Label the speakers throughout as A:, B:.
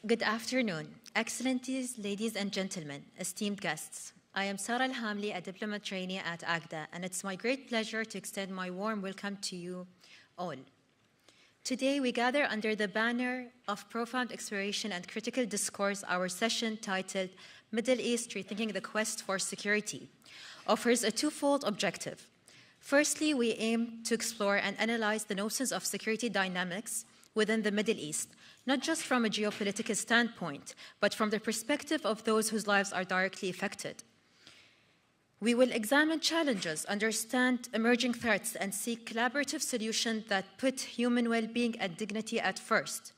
A: Good afternoon, Excellencies, ladies and gentlemen, esteemed guests. I am Sarah Al-Hamli, a diplomat trainee at AGDA, and it's my great pleasure to extend my warm welcome to you all. Today, we gather under the banner of profound exploration and critical discourse. Our session, titled Middle East, Rethinking the Quest for Security, offers a twofold objective. Firstly, we aim to explore and analyze the notions of security dynamics within the Middle East, not just from a geopolitical standpoint, but from the perspective of those whose lives are directly affected. We will examine challenges, understand emerging threats, and seek collaborative solutions that put human well-being and dignity at first.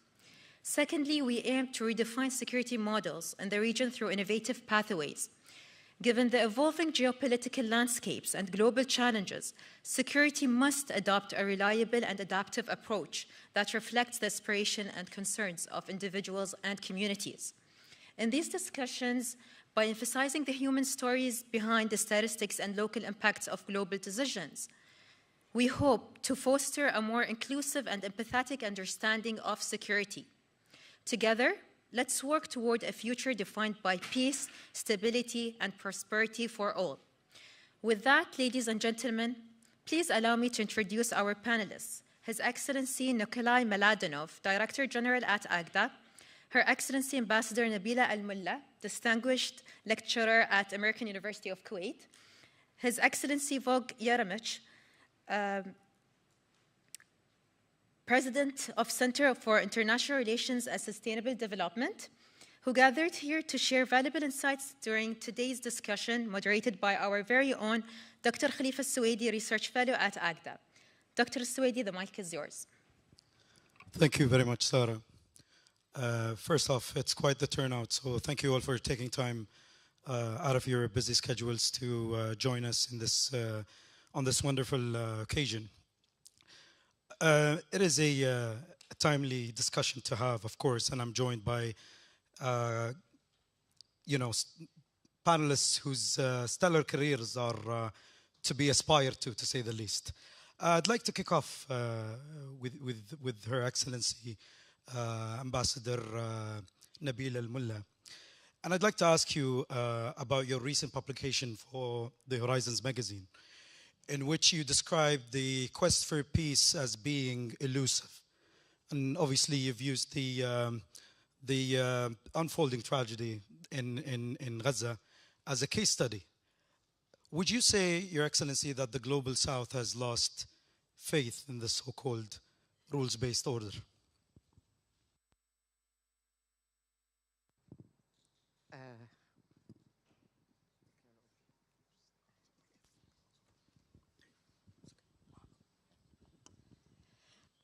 A: Secondly, we aim to redefine security models in the region through innovative pathways. Given the evolving geopolitical landscapes and global challenges, security must adopt a reliable and adaptive approach that reflects the aspiration and concerns of individuals and communities. In these discussions, by emphasizing the human stories behind the statistics and local impacts of global decisions, we hope to foster a more inclusive and empathetic understanding of security. Together, let's work toward a future defined by peace, stability, and prosperity for all. With that, ladies and gentlemen, please allow me to introduce our panelists. His Excellency Nikolai Mladenov, Director General at AGDA, Her Excellency Ambassador Nabila Al-Mulla, Distinguished Lecturer at American University of Kuwait, His Excellency Vog Yaramich, President of Center for International Relations and Sustainable Development, who gathered here to share valuable insights during today's discussion, moderated by our very own Dr. Khalifa Suwaidi, Research Fellow at AGDA. Dr. Suwaidi, the mic is yours.
B: Thank you very much, Sarah. First off, it's quite the turnout, so thank you all for taking time out of your busy schedules to join us in this, on this wonderful occasion. It is a timely discussion to have, of course, and I'm joined by, panelists whose stellar careers are to be aspired to say the least. I'd like to kick off with Her Excellency Ambassador Nabil Al-Mulla. And I'd like to ask you about your recent publication for the Horizons magazine, in which you described the quest for peace as being elusive. And obviously you've used the unfolding tragedy in Gaza as a case study. Would you say, Your Excellency, that the Global South has lost faith in the so-called rules-based order?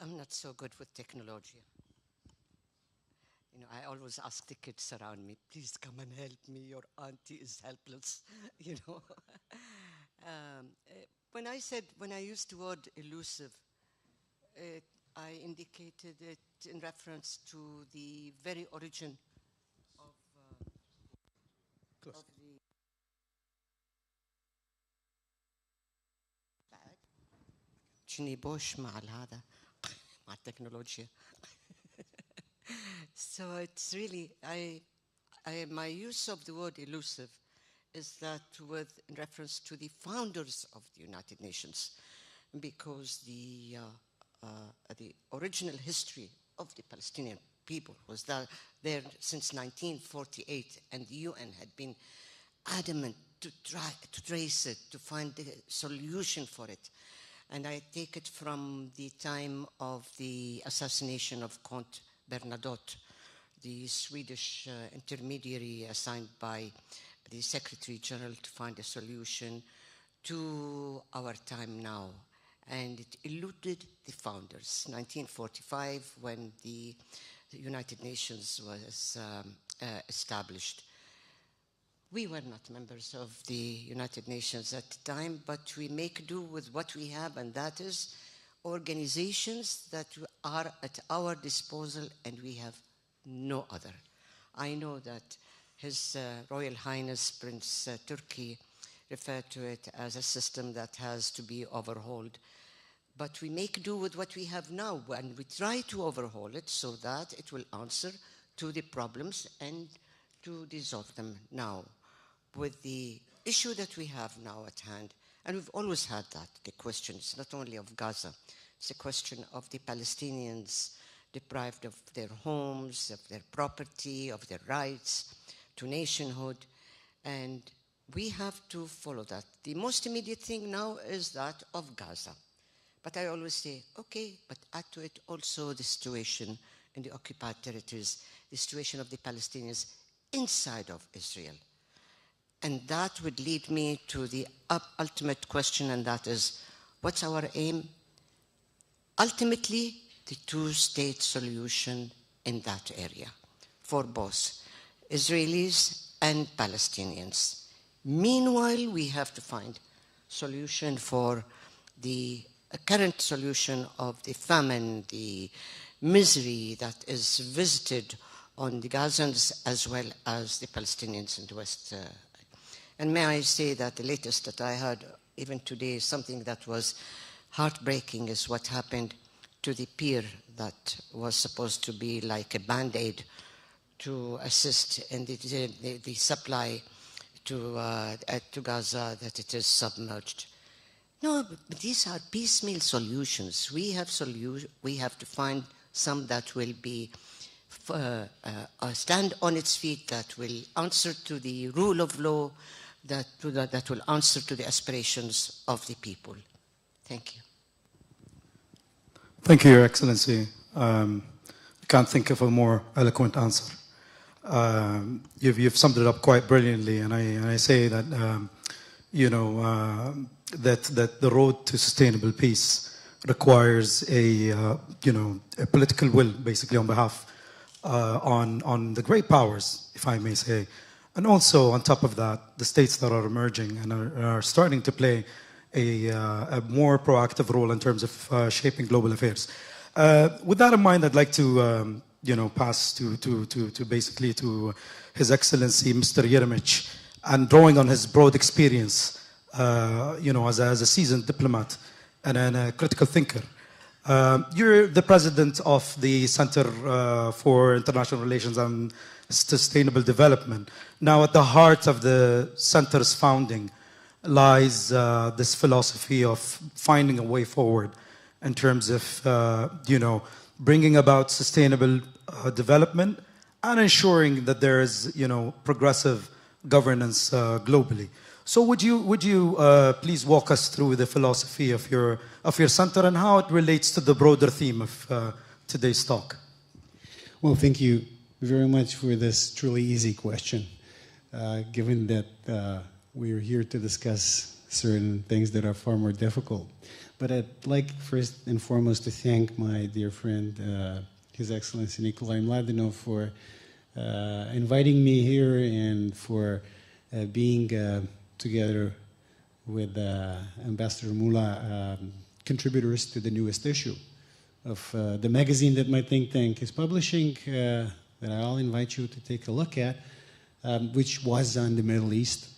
C: I'm not so good with technology. You know, I always ask the kids around me, please come and help me, your auntie is helpless, you know. When I used the word elusive, I indicated it in reference to the very origin of the جني بوش مع هذا مع التكنولوجيا. So it's really, my use of the word elusive is that in reference to the founders of the United Nations, because the original history of the Palestinian people was there since 1948, and the UN had been adamant to try to trace it, to find the solution for it. And I take it from the time of the assassination of Count Bernadotte, the Swedish intermediary assigned by the Secretary General to find a solution, to our time now. And it eluded the founders. 1945, when the United Nations was established. We were not members of the United Nations at the time, but we make do with what we have, and that is organizations that are at our disposal, and we have no other. I know that His Royal Highness Prince Turkey referred to it as a system that has to be overhauled. But we make do with what we have now, and we try to overhaul it so that it will answer to the problems and to dissolve them now with the issue that we have now at hand. And we've always had that. The question is not only of Gaza, it's a question of the Palestinians deprived of their homes, of their property, of their rights to nationhood. And we have to follow that. The most immediate thing now is that of Gaza. But I always say, okay, but add to it also the situation in the occupied territories, the situation of the Palestinians inside of Israel. And that would lead me to the ultimate question, and that is, what's our aim? Ultimately, the two-state solution in that area for both Israelis and Palestinians. Meanwhile, we have to find solution for the current solution of the famine, the misery that is visited on the Gazans as well as the Palestinians in the West. And may I say that the latest that I heard, even today, something that was heartbreaking is what happened to the pier that was supposed to be like a Band-Aid to assist in the supply to Gaza, that it is submerged. No, but these are piecemeal solutions. We have to find some that will be stand on its feet, that will answer to the rule of law, that will answer to the aspirations of the people. Thank you.
B: Thank you, Your Excellency. I can't think of a more eloquent answer. You've summed it up quite brilliantly, and I say that that the road to sustainable peace requires a political will, basically, on behalf on the great powers, if I may say, and also on top of that, the states that are emerging and are starting to play a more proactive role in terms of shaping global affairs. With that in mind, I'd like to pass to basically to His Excellency Mr. Yeremich, and drawing on his broad experience, as a seasoned diplomat and a critical thinker. You're the president of the Center for International Relations and Sustainable Development. Now, at the heart of the center's founding lies this philosophy of finding a way forward in terms of, bringing about sustainable development and ensuring that there is, progressive governance globally. So would you please walk us through the philosophy of your center and how it relates to the broader theme of today's talk?
D: Well, thank you very much for this truly easy question, given that we're here to discuss certain things that are far more difficult. But I'd like first and foremost to thank my dear friend, His Excellency Nikolai Mladenov, for inviting me here and for being together with Ambassador Mula, contributors to the newest issue of the magazine that my think tank is publishing, that I'll invite you to take a look at, which was on the Middle East.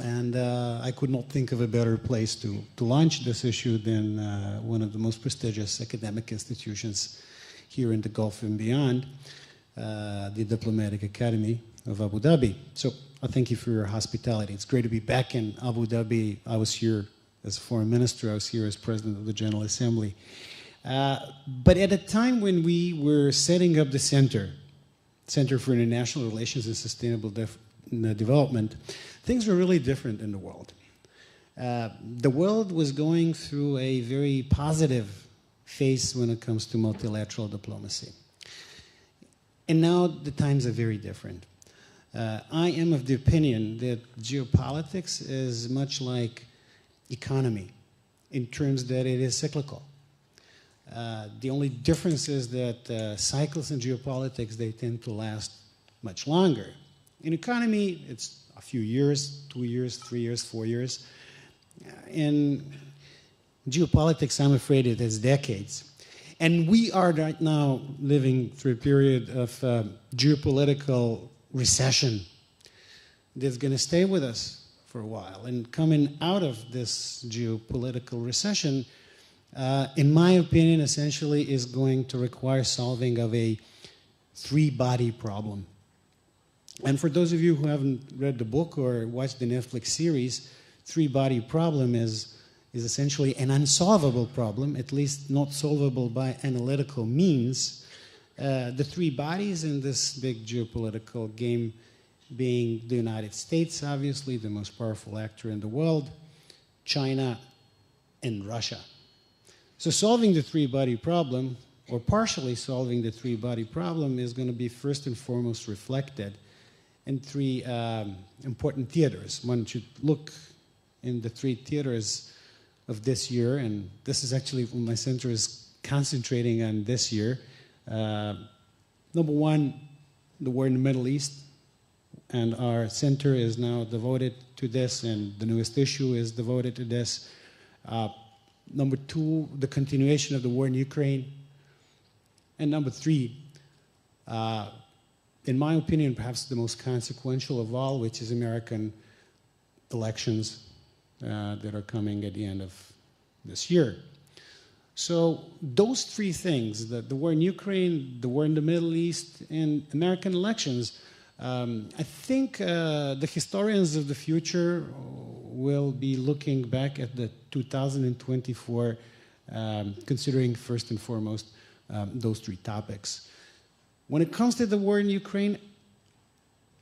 D: And I could not think of a better place to launch this issue than one of the most prestigious academic institutions here in the Gulf and beyond, the Diplomatic Academy of Abu Dhabi. So I thank you for your hospitality. It's great to be back in Abu Dhabi. I was here as foreign minister. I was here as president of the General Assembly. But at a time when we were setting up the Center for International Relations and Sustainable Development, things were really different in the world. The world was going through a very positive phase when it comes to multilateral diplomacy. And now the times are very different. I am of the opinion that geopolitics is much like economy in terms that it is cyclical. The only difference is that cycles in geopolitics, they tend to last much longer. In economy, it's a few years, 2 years, 3 years, 4 years. In geopolitics, I'm afraid it is decades. And we are right now living through a period of geopolitical recession that's going to stay with us for a while. And coming out of this geopolitical recession, in my opinion, essentially is going to require solving of a three-body problem. And for those of you who haven't read the book or watched the Netflix series, three-body problem is essentially an unsolvable problem, at least not solvable by analytical means. The three bodies in this big geopolitical game being the United States, obviously, the most powerful actor in the world, China, and Russia. So solving the three-body problem, or partially solving the three-body problem, is going to be first and foremost reflected in three important theaters. One should look in the three theaters of this year, and this is actually what my center is concentrating on this year. Number one, the war in the Middle East, and our center is now devoted to this, and the newest issue is devoted to this. Number two, the continuation of the war in Ukraine. And number three, in my opinion, perhaps the most consequential of all, which is American elections that are coming at the end of this year. So those three things, the war in Ukraine, the war in the Middle East, and American elections, I think the historians of the future will be looking back at the 2024, considering first and foremost those three topics. When it comes to the war in Ukraine,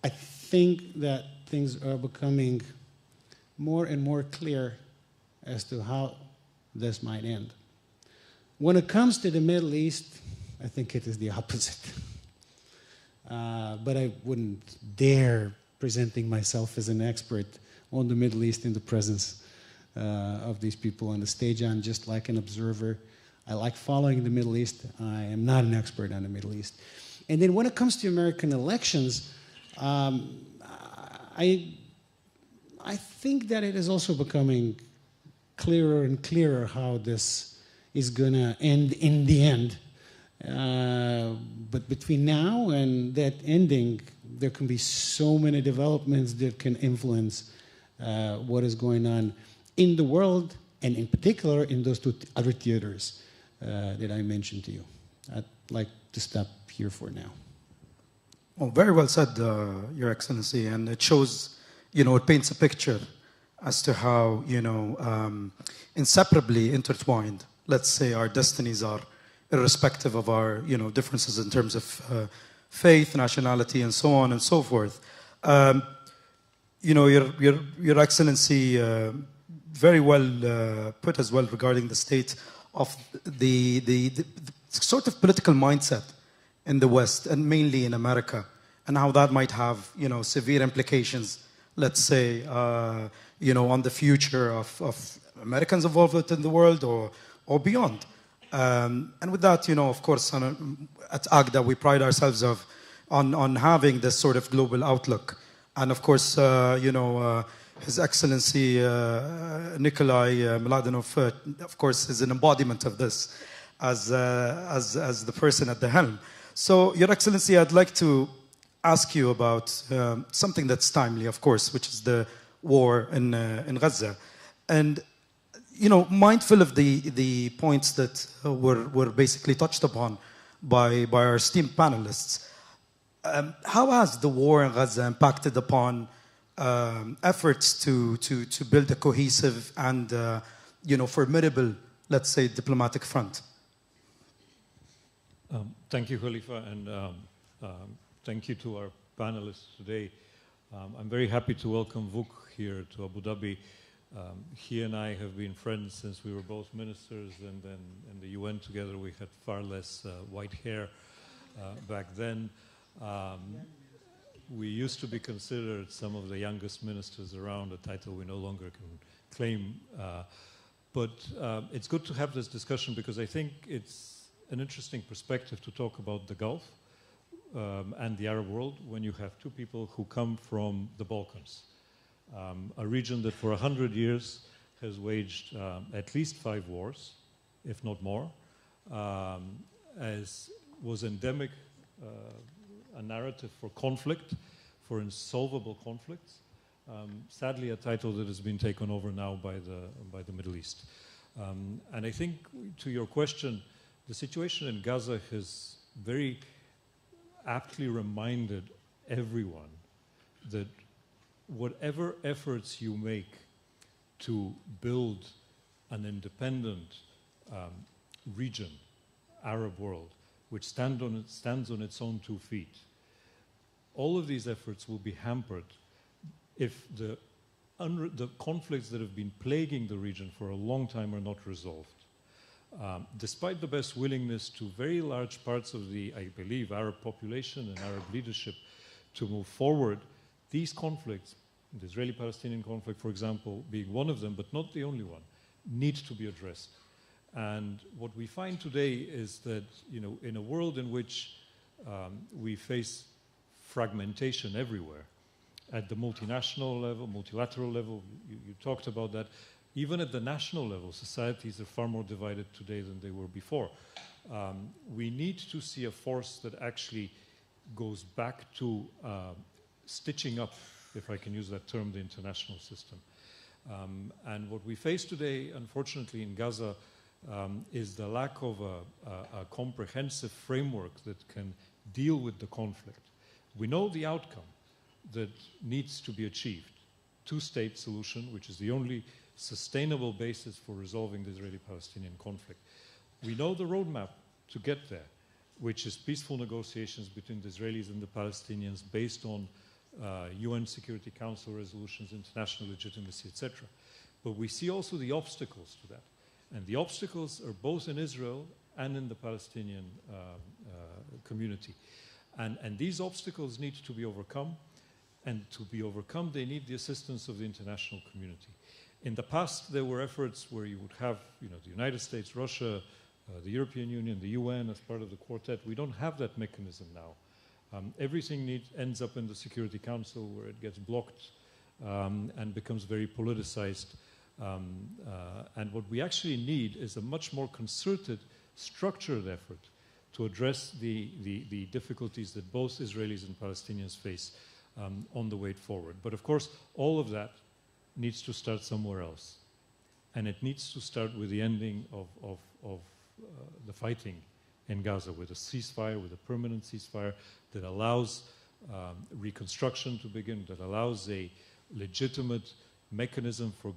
D: I think that things are becoming more and more clear as to how this might end. When it comes to the Middle East, I think it is the opposite. But I wouldn't dare presenting myself as an expert on the Middle East in the presence of these people on the stage. I'm just like an observer. I like following the Middle East. I am not an expert on the Middle East. And then when it comes to American elections, I think that it is also becoming clearer and clearer how this is going to end in the end. But between now and that ending, there can be so many developments that can influence what is going on in the world, and in particular in those two other theaters that I mentioned to you. I'd like to stop here for now.
B: Well, very well said, Your Excellency, and it shows, it paints a picture as to how, inseparably intertwined, let's say, our destinies are, irrespective of our, differences in terms of faith, nationality, and so on and so forth. Your Excellency, very well put as well regarding the state of the sort of political mindset in the West and mainly in America, and how that might have, severe implications, let's say, on the future of Americans' involvement in the world or beyond. And with that, of course, at AGDA, we pride ourselves on having this sort of global outlook. And of course, His Excellency Nikolai Mladenov, of course, is an embodiment of this as the person at the helm. So, Your Excellency, I'd like to ask you about something that's timely, of course, which is the war in Gaza. And mindful of the points that were basically touched upon by our esteemed panelists, how has the war in Gaza impacted upon efforts to build a cohesive and formidable, let's say, diplomatic front?
E: Thank you, Khalifa, and thank you to our panelists today. I'm very happy to welcome Vuk here to Abu Dhabi. He and I have been friends since we were both ministers, and then in the UN together we had far less white hair back then. We used to be considered some of the youngest ministers around, a title we no longer can claim. But it's good to have this discussion because I think it's an interesting perspective to talk about the Gulf and the Arab world when you have two people who come from the Balkans. A region that for 100 years has waged at least 5 wars, if not more, as was endemic, a narrative for conflict, for insolvable conflicts. Sadly, a title that has been taken over now by the Middle East. And I think, to your question, the situation in Gaza has very aptly reminded everyone that whatever efforts you make to build an independent region, Arab world, which stands on its own 2 feet, all of these efforts will be hampered if the conflicts that have been plaguing the region for a long time are not resolved. Despite the best willingness to very large parts of the, I believe, Arab population and Arab leadership to move forward, these conflicts, the Israeli-Palestinian conflict, for example, being one of them, but not the only one, need to be addressed. And what we find today is that, in a world in which we face fragmentation everywhere, at the multinational level, multilateral level, you talked about that. Even at the national level, societies are far more divided today than they were before. We need to see a force that actually goes back to stitching up, if I can use that term, the international system. And what we face today, unfortunately, in Gaza is the lack of a comprehensive framework that can deal with the conflict. We know the outcome that needs to be achieved. Two-state solution, which is the only sustainable basis for resolving the Israeli-Palestinian conflict. We know the roadmap to get there, which is peaceful negotiations between the Israelis and the Palestinians based on UN Security Council resolutions, international legitimacy, etc. But we see also the obstacles to that. And the obstacles are both in Israel and in the Palestinian community. And these obstacles need to be overcome. And to be overcome, they need the assistance of the international community. In the past, there were efforts where you would have, the United States, Russia, the European Union, the UN as part of the quartet. We don't have that mechanism now. Everything ends up in the Security Council, where it gets blocked and becomes very politicized. And what we actually need is a much more concerted, structured effort to address the difficulties that both Israelis and Palestinians face on the way forward. But of course, all of that needs to start somewhere else. And it needs to start with the ending of the fighting in Gaza, with a ceasefire, with a permanent ceasefire that allows reconstruction to begin, that allows a legitimate mechanism for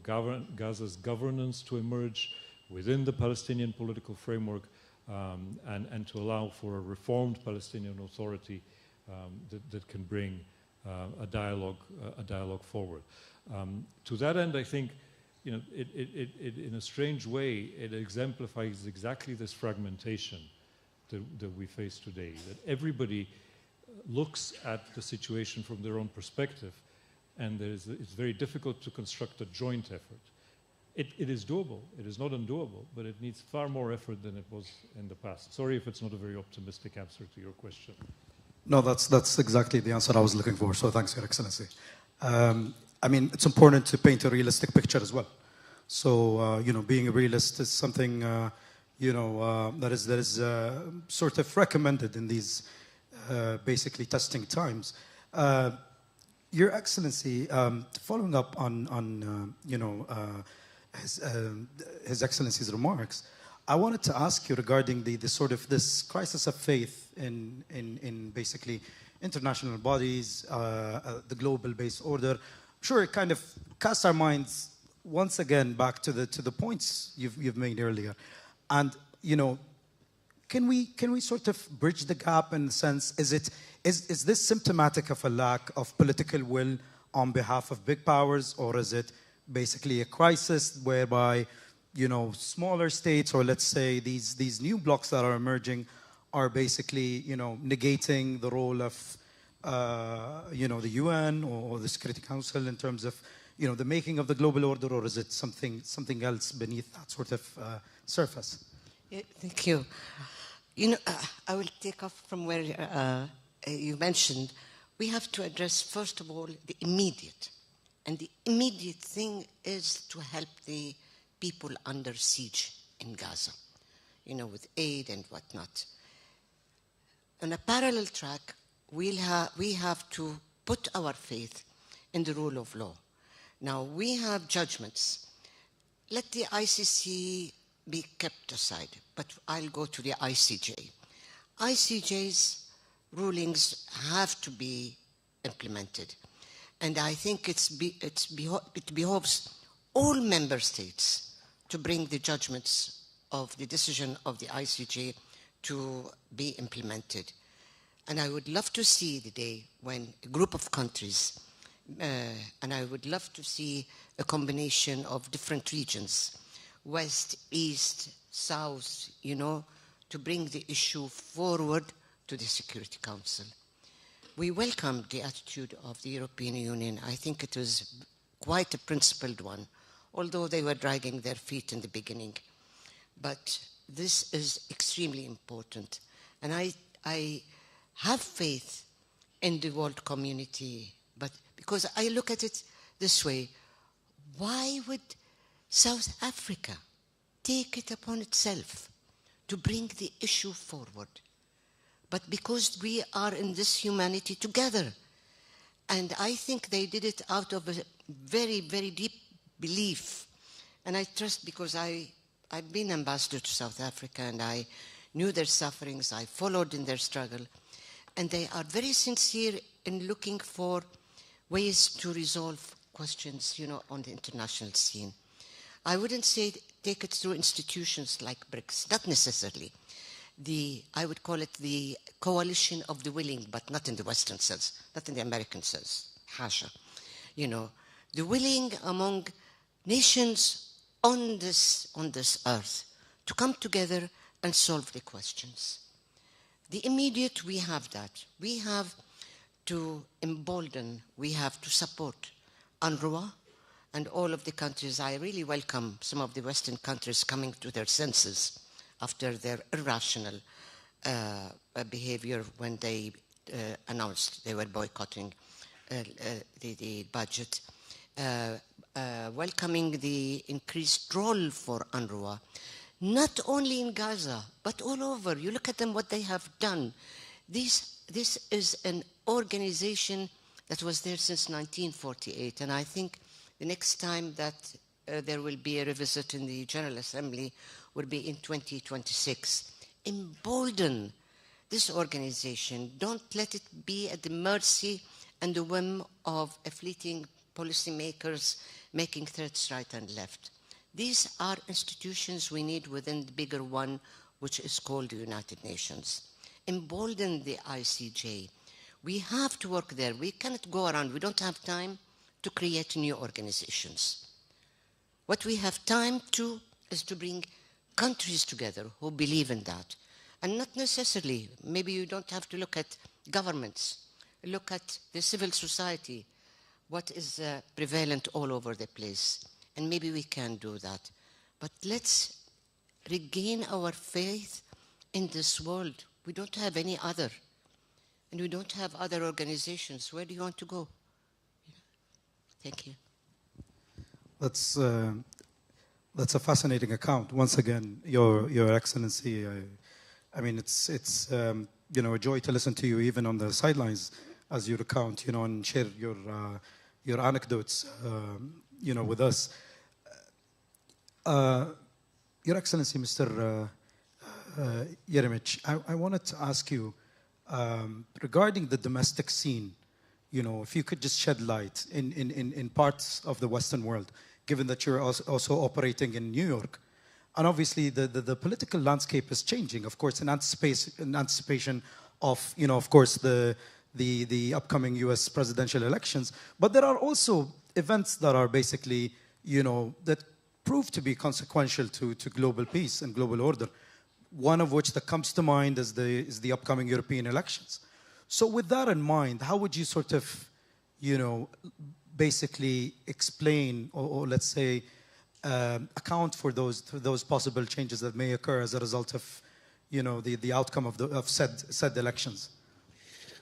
E: Gaza's governance to emerge within the Palestinian political framework, and to allow for a reformed Palestinian Authority that can bring a dialogue forward. To that end, I think, it in a strange way, it exemplifies exactly this fragmentation that we face today, that everybody looks at the situation from their own perspective, and it's very difficult to construct a joint effort. It is doable. It is not undoable, but it needs far more effort than it was in the past. Sorry if it's not a very optimistic answer to your question.
B: No, that's exactly the answer I was looking for, so thanks, Your Excellency. I mean, it's important to paint a realistic picture as well. So, being a realist is something, that is sort of recommended in these basically testing times. Your Excellency, following up on His Excellency's remarks, I wanted to ask you regarding the sort of this crisis of faith in basically international bodies, the global-based order. I'm sure it kind of casts our minds once again back to the points you've made earlier, and can we sort of bridge the gap in the sense? Is this symptomatic of a lack of political will on behalf of big powers, or is it basically a crisis whereby smaller states, or let's say these new blocs that are emerging, are basically negating the role of the UN or the Security Council in terms of the making of the global order, or is it something else beneath that sort of surface?
C: Yeah, thank you. I will take off from where you mentioned. We have to address, first of all, the immediate. And the immediate thing is to help the people under siege in Gaza, with aid and whatnot. On a parallel track, we have to put our faith in the rule of law. Now, we have judgments. Let the ICC be kept aside, but I'll go to the ICJ. ICJ's rulings have to be implemented. And I think it behoves all member states to bring the judgments of the decision of the ICJ to be implemented. And I would love to see the day when a group of countries, and I would love to see a combination of different regions, West, East, South, to bring the issue forward to the Security Council. We welcomed the attitude of the European Union. I think it was quite a principled one, although they were dragging their feet in the beginning. But this is extremely important. And I have faith in the world community, but because I look at it this way, why would South Africa take it upon itself to bring the issue forward? But because we are in this humanity together. And I think they did it out of a very, very deep belief. And I trust, because I've been ambassador to South Africa and I knew their sufferings, I followed in their struggle. And they are very sincere in looking for ways to resolve questions, on the international scene. I wouldn't say take it through institutions like BRICS, not necessarily. I would call it the coalition of the willing, but not in the Western sense, not in the American sense, hasha. The willing among nations on this earth to come together and solve the questions. The immediate, we have that. We have to embolden, we have to support UNRWA and all of the countries. I really welcome some of the Western countries coming to their senses after their irrational behavior when they announced they were boycotting the budget. Welcoming the increased role for UNRWA, not only in Gaza, but all over. You look at them, what they have done. This is an organization that was there since 1948, and I think the next time that there will be a revisit in the General Assembly will be in 2026. Embolden this organization. Don't let it be at the mercy and the whim of a fleeting policymakers making threats right and left. These are institutions we need within the bigger one, which is called the United Nations. Embolden the ICJ. We have to work there. We cannot go around. We don't have time to create new organizations. What we have time to is to bring countries together who believe in that. And not necessarily, maybe you don't have to look at governments. Look at the civil society, what is prevalent all over the place. And maybe we can do that. But let's regain our faith in this world. We don't have any other. And we don't have other organizations. Where do you want to go? Thank you. That's
B: a fascinating account. Once again, Your Excellency, I mean, it's a joy to listen to you even on the sidelines as you recount, and share your anecdotes, with us. Your Excellency, Mr. Yeremich, I wanted to ask you regarding the domestic scene. If you could just shed light in parts of the Western world, given that you're also operating in New York. And obviously the political landscape is changing, of course, in anticipation of, of course, the upcoming US presidential elections. But there are also events that are basically, that prove to be consequential to global peace and global order. One of which that comes to mind is the upcoming European elections. So with that in mind, how would you sort of, basically explain or let's say account for those possible changes that may occur as a result of, the outcome of said elections?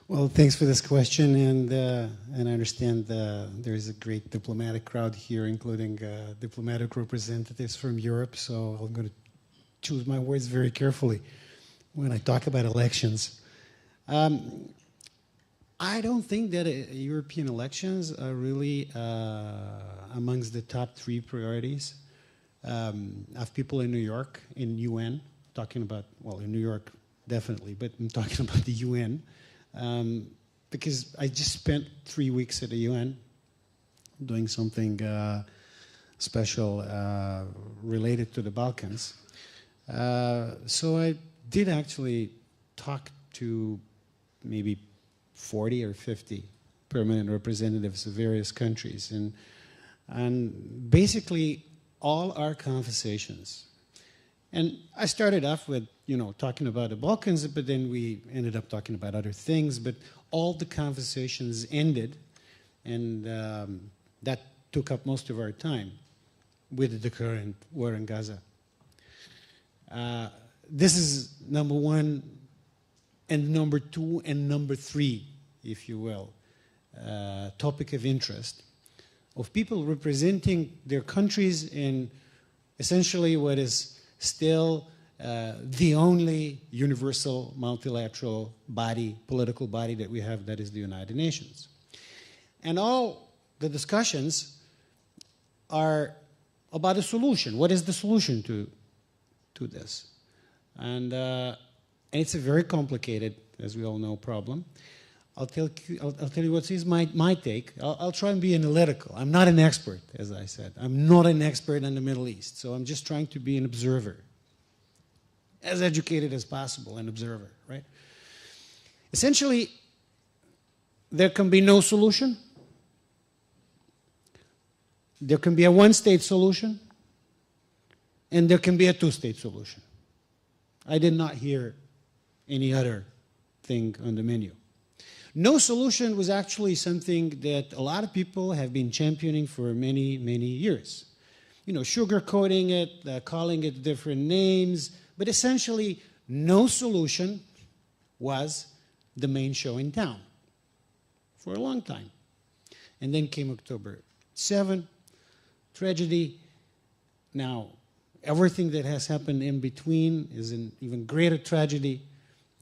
D: Well, thanks for this question, and I understand there is a great diplomatic crowd here, including diplomatic representatives from Europe. So I'm going to choose my words very carefully when I talk about elections. I don't think that European elections are really amongst the top 3 priorities. I have people in New York, in UN, talking about, well, in New York, definitely, but I'm talking about the UN. because I just spent 3 weeks at the UN doing something special related to the Balkans. So I did actually talk to maybe 40 or 50 permanent representatives of various countries. And basically, all our conversations, and I started off with, talking about the Balkans, but then we ended up talking about other things, but all the conversations ended, and that took up most of our time with the current war in Gaza. This is number one, and number two, and number three, if you will, topic of interest of people representing their countries in essentially what is still the only universal multilateral body, political body that we have, that is the United Nations. And all the discussions are about a solution. What is the solution to this? And it's a very complicated, as we all know, problem. I'll tell you what is my take. I'll try and be analytical. I'm not an expert, as I said. I'm not an expert in the Middle East, so I'm just trying to be an observer, as educated as possible, an observer, right? Essentially, there can be no solution. There can be a one-state solution, and there can be a two-state solution. I did not hear any other thing on the menu. No solution was actually something that a lot of people have been championing for many, many years. Sugarcoating it, calling it different names, but essentially no solution was the main show in town for a long time. And then came October 7, tragedy. Now, everything that has happened in between is an even greater tragedy.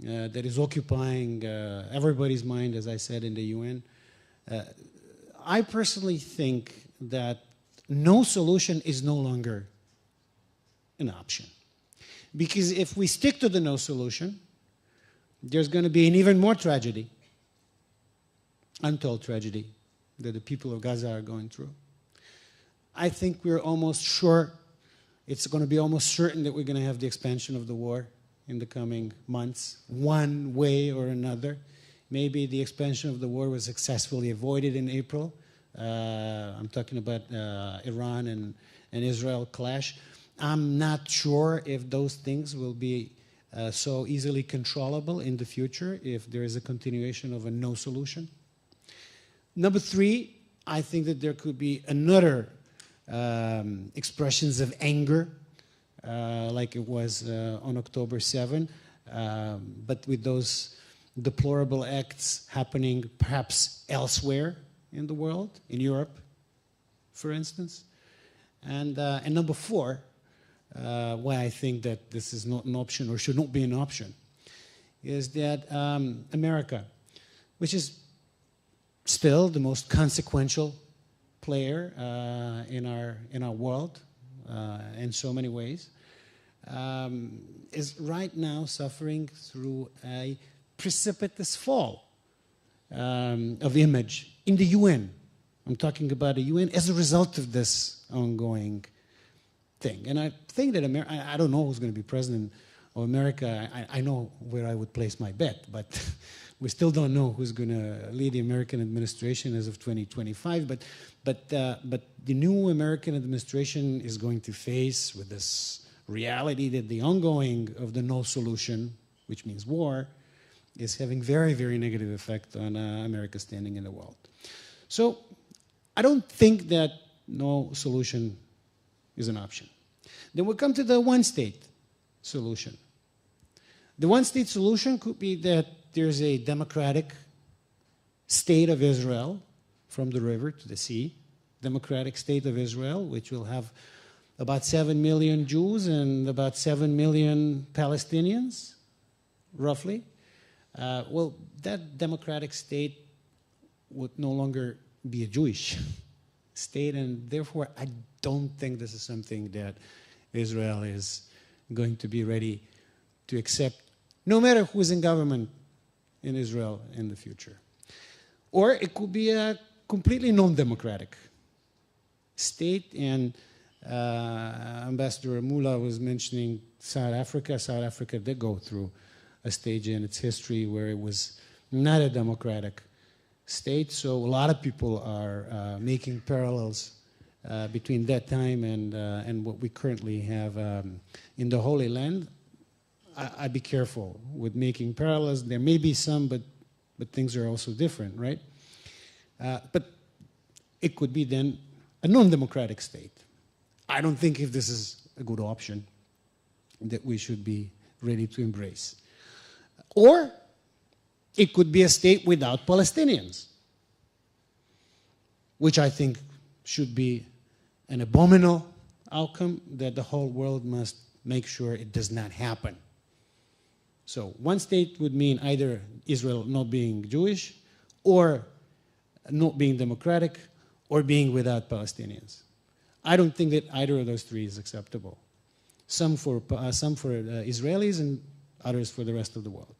D: That is occupying everybody's mind, as I said, in the UN. I personally think that no solution is no longer an option. Because if we stick to the no solution, there's going to be an even more tragedy, untold tragedy, that the people of Gaza are going through. I think we're almost sure, it's going to be almost certain that we're going to have the expansion of the war in the coming months, one way or another. Maybe the expansion of the war was successfully avoided in April. I'm talking about Iran and Israel clash. I'm not sure if those things will be so easily controllable in the future if there is a continuation of a no solution. Number three, I think that there could be another expressions of anger like it was on October 7, but with those deplorable acts happening perhaps elsewhere in the world, in Europe, for instance. And number four, why I think that this is not an option or should not be an option, is that America, which is still the most consequential player in our world, in so many ways, is right now suffering through a precipitous fall of image in the UN. I'm talking about the UN as a result of this ongoing thing. And I think that I don't know who's going to be president of America. I know where I would place my bet, but we still don't know who's going to lead the American administration as of 2025. But the new American administration is going to face with this reality that the ongoing of the no solution, which means war, is having very, very negative effect on America's standing in the world. So I don't think that no solution is an option. Then we come to the one-state solution. The one-state solution could be that there's a democratic state of Israel from the river to the sea, democratic state of Israel, which will have about 7 million Jews and about 7 million Palestinians, roughly. Well, that democratic state would no longer be a Jewish state, and therefore I don't think this is something that Israel is going to be ready to accept, no matter who's in government in Israel in the future. Or it could be a completely non-democratic state, and Ambassador Mula was mentioning South Africa. South Africa did go through a stage in its history where it was not a democratic state, so a lot of people are making parallels between that time and what we currently have in the Holy Land. I'd be careful with making parallels. There may be some, but things are also different, right? But it could be then a non-democratic state. I don't think if this is a good option that we should be ready to embrace. Or it could be a state without Palestinians, which I think should be an abominable outcome that the whole world must make sure it does not happen. So one state would mean either Israel not being Jewish, or not being democratic, or being without Palestinians. I don't think that either of those three is acceptable. Some for Israelis and others for the rest of the world.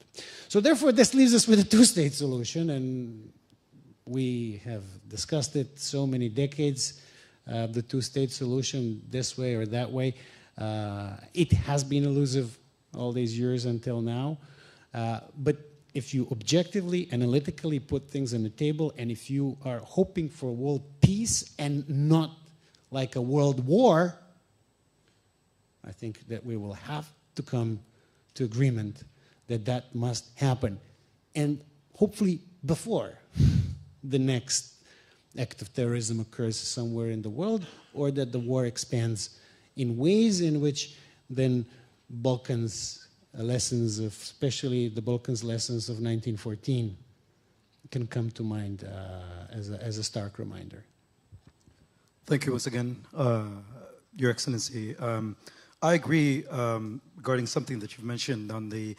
D: So therefore, this leaves us with a two-state solution, and we have discussed it so many decades, the two-state solution this way or that way. It has been elusive all these years until now, but if you objectively, analytically put things on the table, and if you are hoping for world peace and not like a world war, I think that we will have to come to agreement that that must happen. And hopefully before the next act of terrorism occurs somewhere in the world, or that the war expands in ways in which then Balkans lessons of, especially the Balkans lessons of 1914, can come to mind as a stark reminder.
B: Thank you once again, Your Excellency. I agree regarding something that you've mentioned on the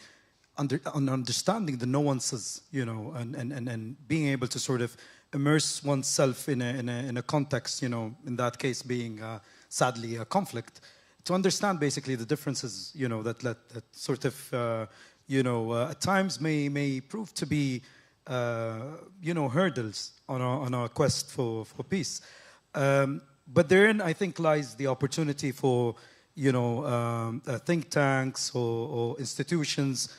B: on understanding the nuances, you know, and being able to sort of immerse oneself in a context, you know, in that case being sadly a conflict, to understand basically the differences, you know, that sort of, you know, at times may prove to be, you know, hurdles on our quest for peace. But therein, I think, lies the opportunity for, you know, think tanks or institutions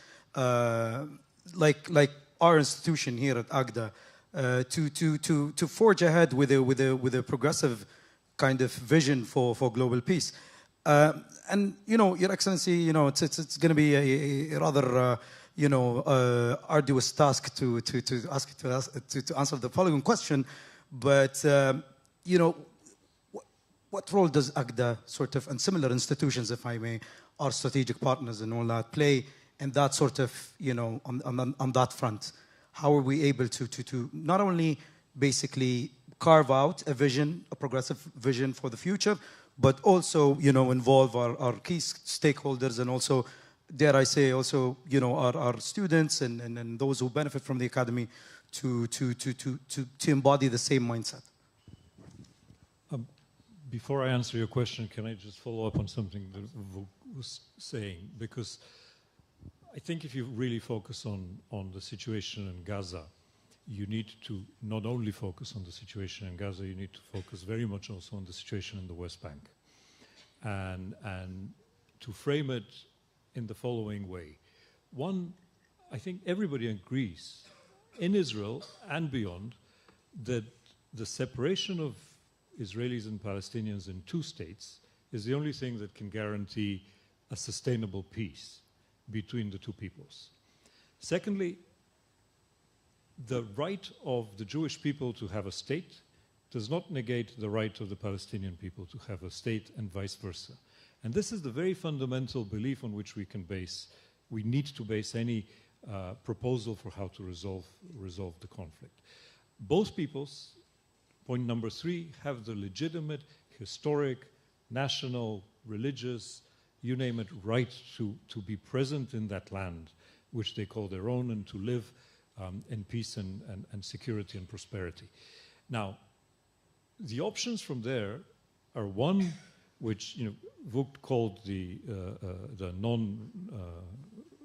B: like our institution here at AGDA to forge ahead with a progressive kind of vision for global peace. And you know, Your Excellency, you know, it's going to be a rather you know, arduous task to ask you to answer the following question, but you know, what role does AGDA sort of, and similar institutions, if I may, our strategic partners and all that, play in that sort of, you know, on that front? How are we able to not only basically carve out a vision, a progressive vision for the future, but also, you know, involve our key stakeholders, and also, dare I say, also, you know, our students and those who benefit from the academy to embody the same mindset?
E: Before I answer your question, can I just follow up on something that Vuk was saying? Because I think if you really focus on the situation in Gaza, you need to not only focus on the situation in Gaza, you need to focus very much also on the situation in the West Bank. And to frame it in the following way. One, I think everybody agrees, in Israel and beyond, that the separation of Israelis and Palestinians in two states is the only thing that can guarantee a sustainable peace between the two peoples. Secondly, the right of the Jewish people to have a state does not negate the right of the Palestinian people to have a state, and vice versa. And this is the very fundamental belief on which we need to base any proposal for how to resolve the conflict. Both peoples, point number 3, have the legitimate, historic, national, religious, you name it, right to be present in that land, which they call their own, and to live in peace and security and prosperity. Now, the options from there are one, which, you know, Vuk called the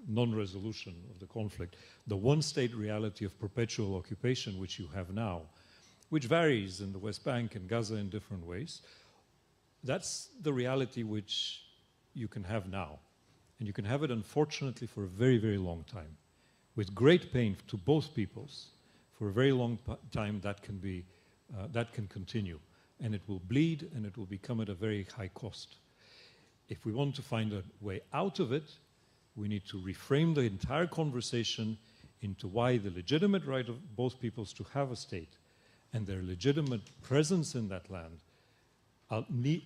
E: non-resolution of the conflict, the one-state reality of perpetual occupation, which you have now, which varies in the West Bank and Gaza in different ways, that's the reality which you can have now. And you can have it, unfortunately, for a very, very long time. With great pain to both peoples, for a very long time that can continue. And it will bleed, and it will become at a very high cost. If we want to find a way out of it, we need to reframe the entire conversation into why the legitimate right of both peoples to have a state and their legitimate presence in that land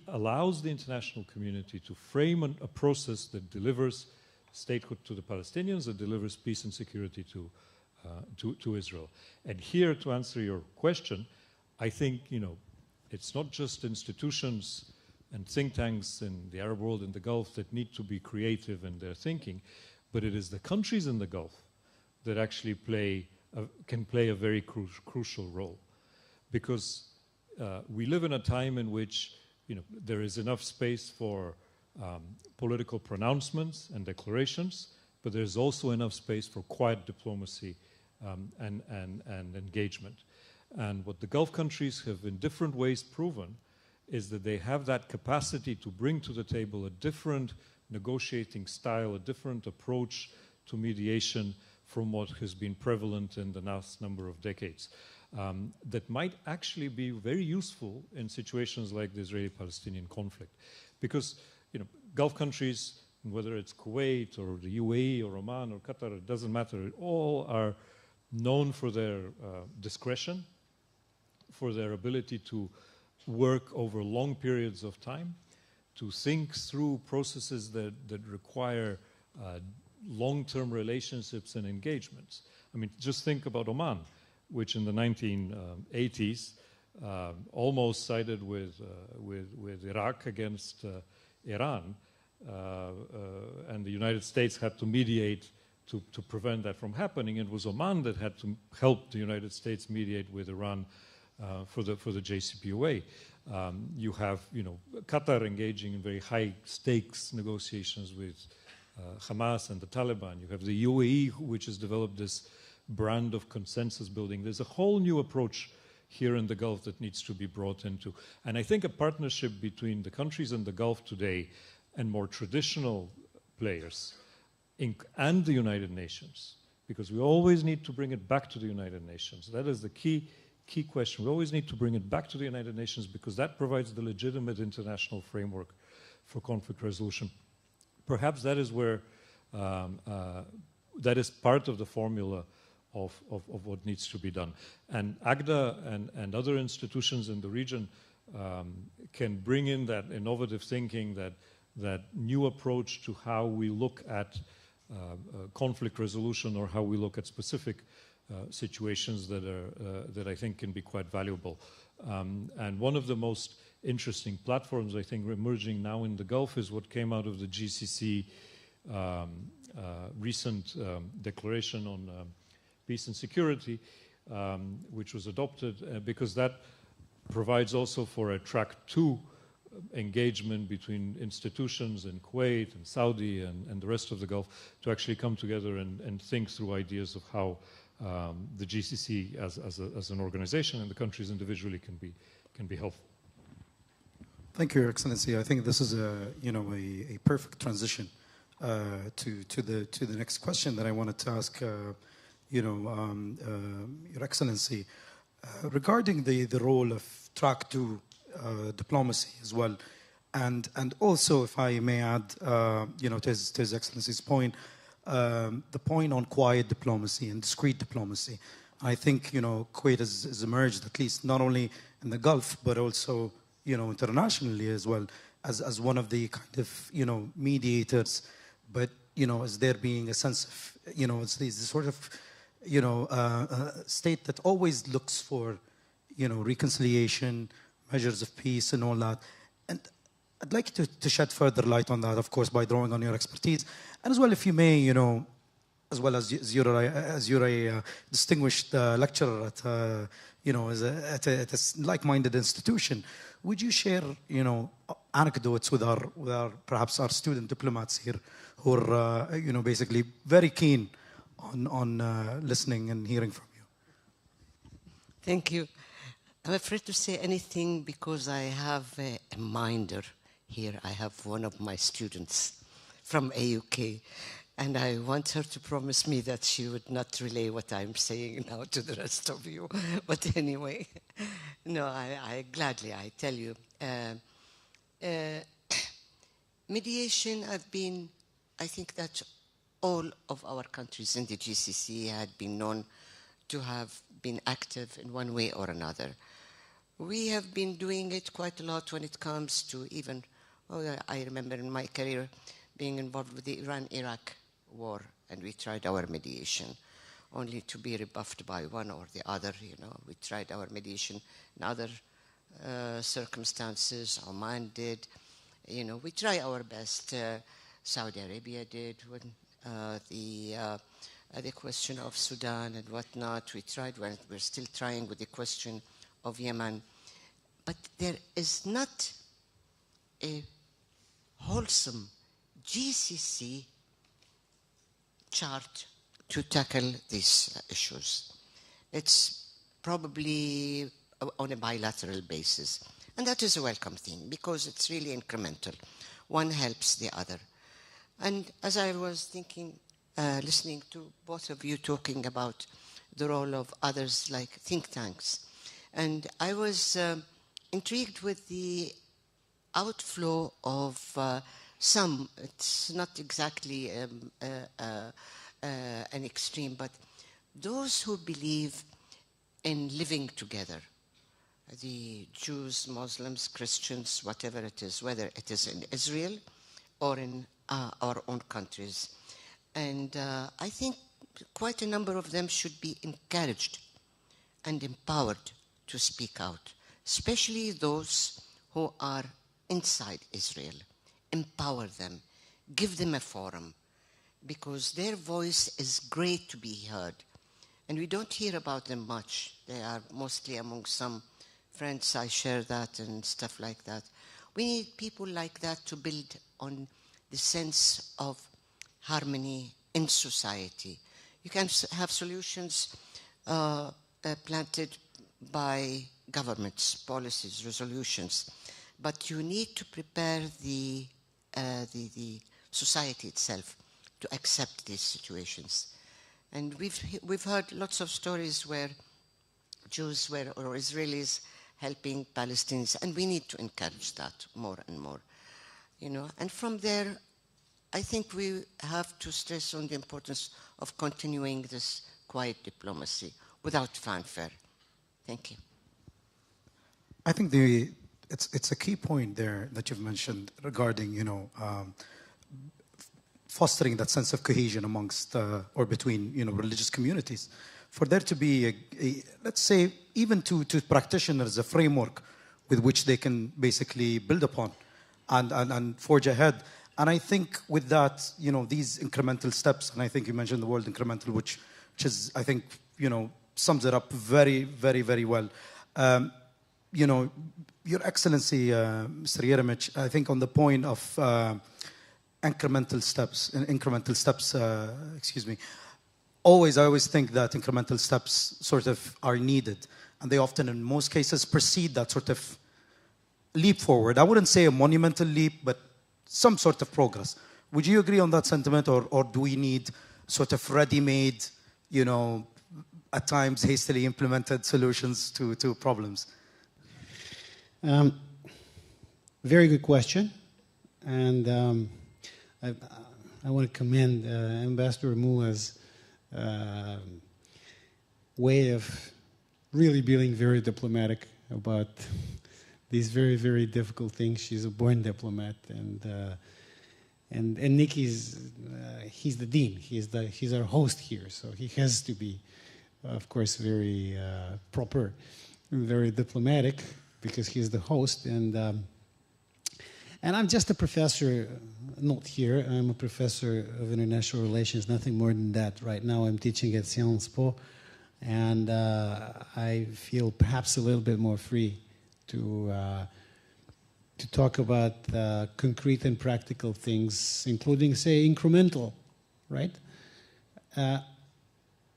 E: allows the international community to frame a process that delivers statehood to the Palestinians, that delivers peace and security to Israel. And here, to answer your question, I think, it's not just institutions and think tanks in the Arab world and the Gulf that need to be creative in their thinking, but it is the countries in the Gulf that actually can play a very crucial role. Because we live in a time in which there is enough space for political pronouncements and declarations, but there's also enough space for quiet diplomacy and engagement. And what the Gulf countries have in different ways proven is that they have that capacity to bring to the table a different negotiating style, a different approach to mediation from what has been prevalent in the last number of decades. That might actually be very useful in situations like the Israeli-Palestinian conflict. Because, Gulf countries, whether it's Kuwait or the UAE or Oman or Qatar, it doesn't matter, all are known for their discretion, for their ability to work over long periods of time, to think through processes that require long-term relationships and engagements. I mean, just think about Oman, which in the 1980s almost sided with Iraq against Iran, and the United States had to mediate to prevent that from happening. It was Oman that had to help the United States mediate with Iran for the JCPOA. You have Qatar engaging in very high stakes negotiations with Hamas and the Taliban. You have the UAE, which has developed this brand of consensus building. There's a whole new approach here in the Gulf that needs to be brought into. And I think a partnership between the countries in the Gulf today and more traditional players and the United Nations, because we always need to bring it back to the United Nations. That is the key question. We always need to bring it back to the United Nations because that provides the legitimate international framework for conflict resolution. Perhaps that is where, that is part of the formula of what needs to be done. And AGDA and other institutions in the region can bring in that innovative thinking, that new approach to how we look at conflict resolution or how we look at specific situations that I think can be quite valuable. And one of the most interesting platforms I think emerging now in the Gulf is what came out of the GCC recent declaration on peace and security, which was adopted because that provides also for a track 2 engagement between institutions in Kuwait and Saudi and the rest of the Gulf to actually come together and think through ideas of how the GCC as an organization and the countries individually can be helpful.
B: Thank you, Your Excellency. I think this is a perfect transition to the next question that I wanted to ask Your Excellency regarding the role of track 2 diplomacy as well, and also, if I may add, to His Excellency's point, the point on quiet diplomacy and discreet diplomacy. I think Kuwait has emerged, at least not only in the Gulf but also internationally as well, as one of the kind of mediators. But as there being a sense of it's the sort of state that always looks for reconciliation, measures of peace, and all that. And I'd like to shed further light on that, of course, by drawing on your expertise, and as well, if you may, as well as you're a distinguished lecturer at at a like-minded institution. Would you share, anecdotes with our perhaps our student diplomats here who are, basically very keen on listening and hearing from you?
C: Thank you. I'm afraid to say anything because I have a minder here. I have one of my students from AUK, and I want her to promise me that she would not relay what I'm saying now to the rest of you. But anyway, no, I gladly, I tell you. Mediation, I think that all of our countries in the GCC had been known to have been active in one way or another. We have been doing it quite a lot when it comes to even, I remember in my career being involved with the Iran-Iraq war, and we tried our mediation, only to be rebuffed by one or the other. We tried our mediation in other circumstances. Oman did. We try our best. Saudi Arabia did when the question of Sudan and whatnot. We tried. We're still trying with the question of Yemen. But there is not a wholesome GCC chart to tackle these issues. It's probably on a bilateral basis. And that is a welcome thing because it's really incremental. One helps the other. And as I was thinking, listening to both of you talking about the role of others like think tanks, and I was intrigued with the outflow of some, it's not exactly an extreme, but those who believe in living together, the Jews, Muslims, Christians, whatever it is, whether it is in Israel or in our own countries. And I think quite a number of them should be encouraged and empowered to speak out, especially those who are inside Israel. Empower them, give them a forum, because their voice is great to be heard. And we don't hear about them much. They are mostly among some friends. I share that and stuff like that. We need people like that to build on the sense of harmony in society. You can have solutions planted by governments, policies, resolutions, but you need to prepare the society itself to accept these situations. And we've heard lots of stories where Jews or Israelis helping Palestinians, and we need to encourage that more and more. And from there, I think we have to stress on the importance of continuing this quiet diplomacy without fanfare. Thank you.
B: I think it's a key point there that you've mentioned regarding, fostering that sense of cohesion amongst or between, religious communities. For there to be let's say, even to practitioners, a framework with which they can basically build upon and forge ahead. And I think with that, these incremental steps, and I think you mentioned the word incremental, which is, I think, sums it up very, very, very well. Your Excellency, Mr. Yeremich, I think on the point of incremental steps, I always think that incremental steps sort of are needed. And they often, in most cases, precede that sort of leap forward. I wouldn't say a monumental leap, but some sort of progress. Would you agree on that sentiment, or do we need sort of ready-made, at times hastily implemented solutions to problems?
D: Very good question. And I want to commend Ambassador Mua's way of really being very diplomatic about these very, very difficult things. She's a born diplomat, and Nikki's he's the dean. He's our host here, so he has to be, of course, very proper and very diplomatic because he's the host. And I'm just a professor, not here. I'm a professor of international relations, nothing more than that. Right now, I'm teaching at Sciences Po. And I feel perhaps a little bit more free to talk about concrete and practical things, including, say, incremental, right?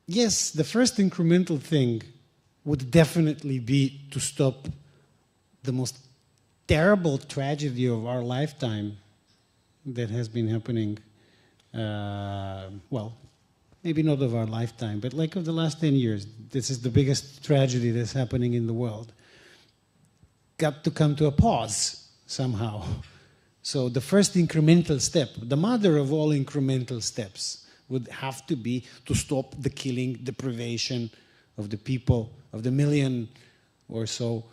D: Yes, the first incremental thing would definitely be to stop the most terrible tragedy of our lifetime that has been happening, well, maybe not of our lifetime, but like of the last 10 years. This is the biggest tragedy that's happening in the world. Got to come to a pause somehow. So the first incremental step, the mother of all incremental steps, would have to be to stop the killing, deprivation of the people, of the million or so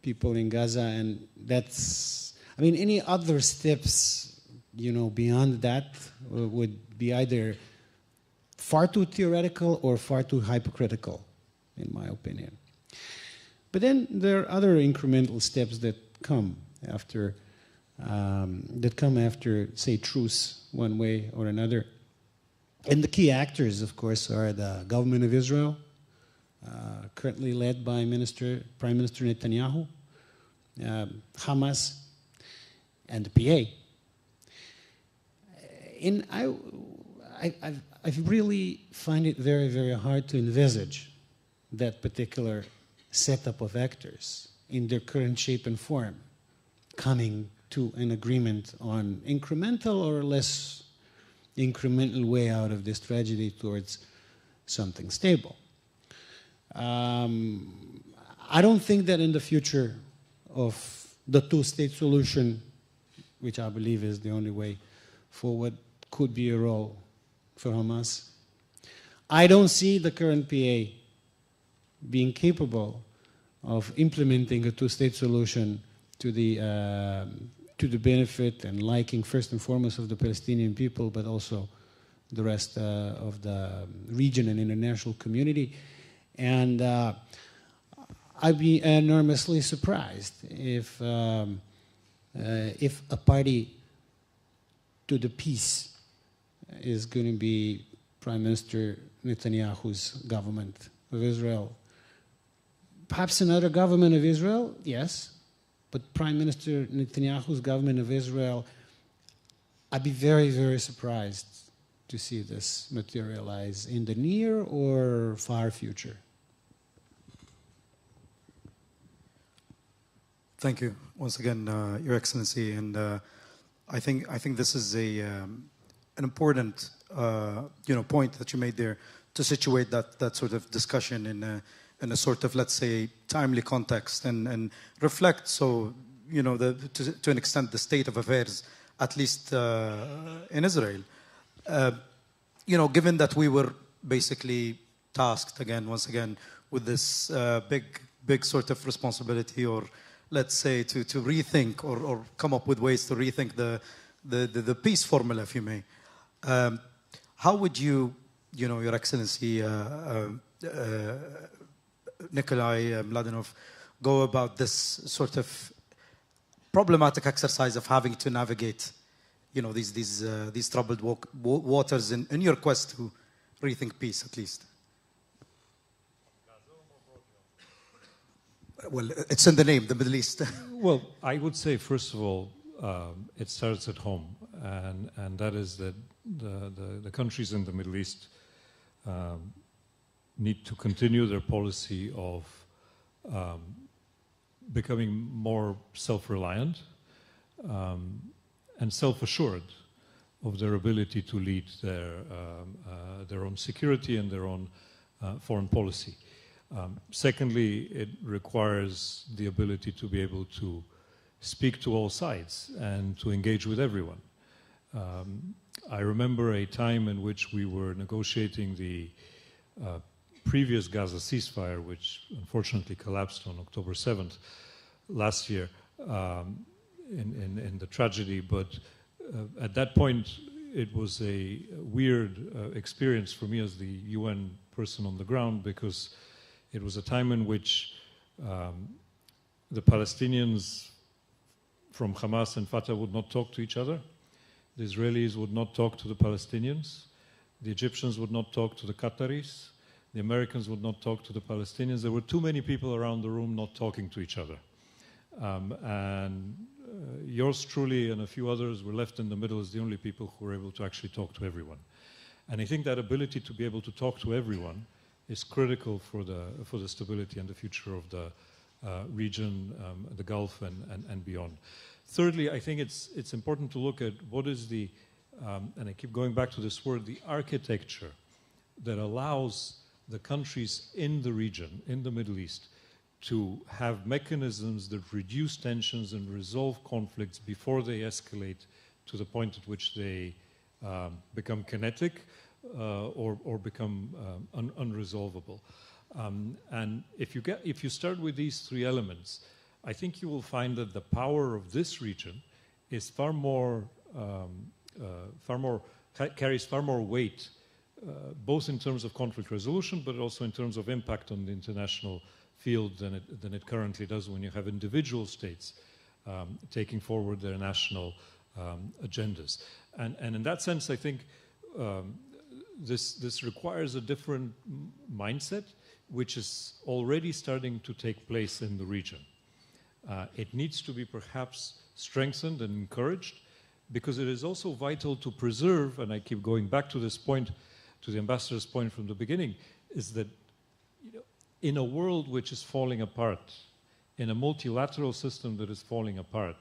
D: people in Gaza. And that's, I mean, any other steps, you know, beyond that would be either far too theoretical or far too hypocritical, in my opinion. But then there are other incremental steps that come after, say, truce one way or another. And the key actors, of course, are the government of Israel, currently led by Prime Minister Netanyahu, Hamas, and the PA. And I really find it very, very hard to envisage that particular setup of actors in their current shape and form coming to an agreement on incremental or less incremental way out of this tragedy towards something stable. I don't think that in the future of the two-state solution, which I believe is the only way forward, could be a role for Hamas. I don't see the current PA being capable of implementing a two-state solution to the benefit and liking, first and foremost, of the Palestinian people, but also the rest of the region and international community. And I'd be enormously surprised if a party to the peace is going to be Prime Minister Netanyahu's government of Israel. Perhaps another government of Israel, yes, but Prime Minister Netanyahu's government of Israel, I'd be very, very surprised to see this materialize in the near or far future.
B: Thank you once again, Your Excellency, and I think this is an important point that you made there to situate that sort of discussion in a sort of, let's say, timely context and reflect, so to an extent, the state of affairs, at least in Israel. Given that we were basically tasked once again with this big sort of responsibility, or let's say to rethink or come up with ways to rethink the peace formula, if you may. How would you, Your Excellency, Nikolai Mladenov, go about this sort of problematic exercise of having to navigate, these troubled waters in your quest to rethink peace, at least? Well, it's in the name, the Middle East.
E: Well, I would say, first of all, it starts at home, and that is that the countries in the Middle East need to continue their policy of becoming more self-reliant and self-assured of their ability to lead their own security and their own foreign policy. Secondly, it requires the ability to be able to speak to all sides and to engage with everyone. I remember a time in which we were negotiating the previous Gaza ceasefire, which unfortunately collapsed on October 7th last year in the tragedy. But at that point, it was a weird experience for me as the UN person on the ground, because it was a time in which the Palestinians from Hamas and Fatah would not talk to each other. The Israelis would not talk to the Palestinians. The Egyptians would not talk to the Qataris. The Americans would not talk to the Palestinians. There were too many people around the room not talking to each other. Yours truly and a few others were left in the middle as the only people who were able to actually talk to everyone. And I think that ability to be able to talk to everyone is critical for the stability and the future of the region, the Gulf and beyond. Thirdly, I think it's important to look at what is the, and I keep going back to this word, the architecture that allows the countries in the region, in the Middle East, to have mechanisms that reduce tensions and resolve conflicts before they escalate to the point at which they become kinetic or become unresolvable. And if you start with these three elements, I think you will find that the power of this region is carries far more weight, both in terms of conflict resolution, but also in terms of impact on the international field than it currently does when you have individual states taking forward their national agendas. And in that sense, I think this requires a different mindset, which is already starting to take place in the region. It needs to be perhaps strengthened and encouraged, because it is also vital to preserve, and I keep going back to this point, to the ambassador's point from the beginning, is that in a world which is falling apart, in a multilateral system that is falling apart,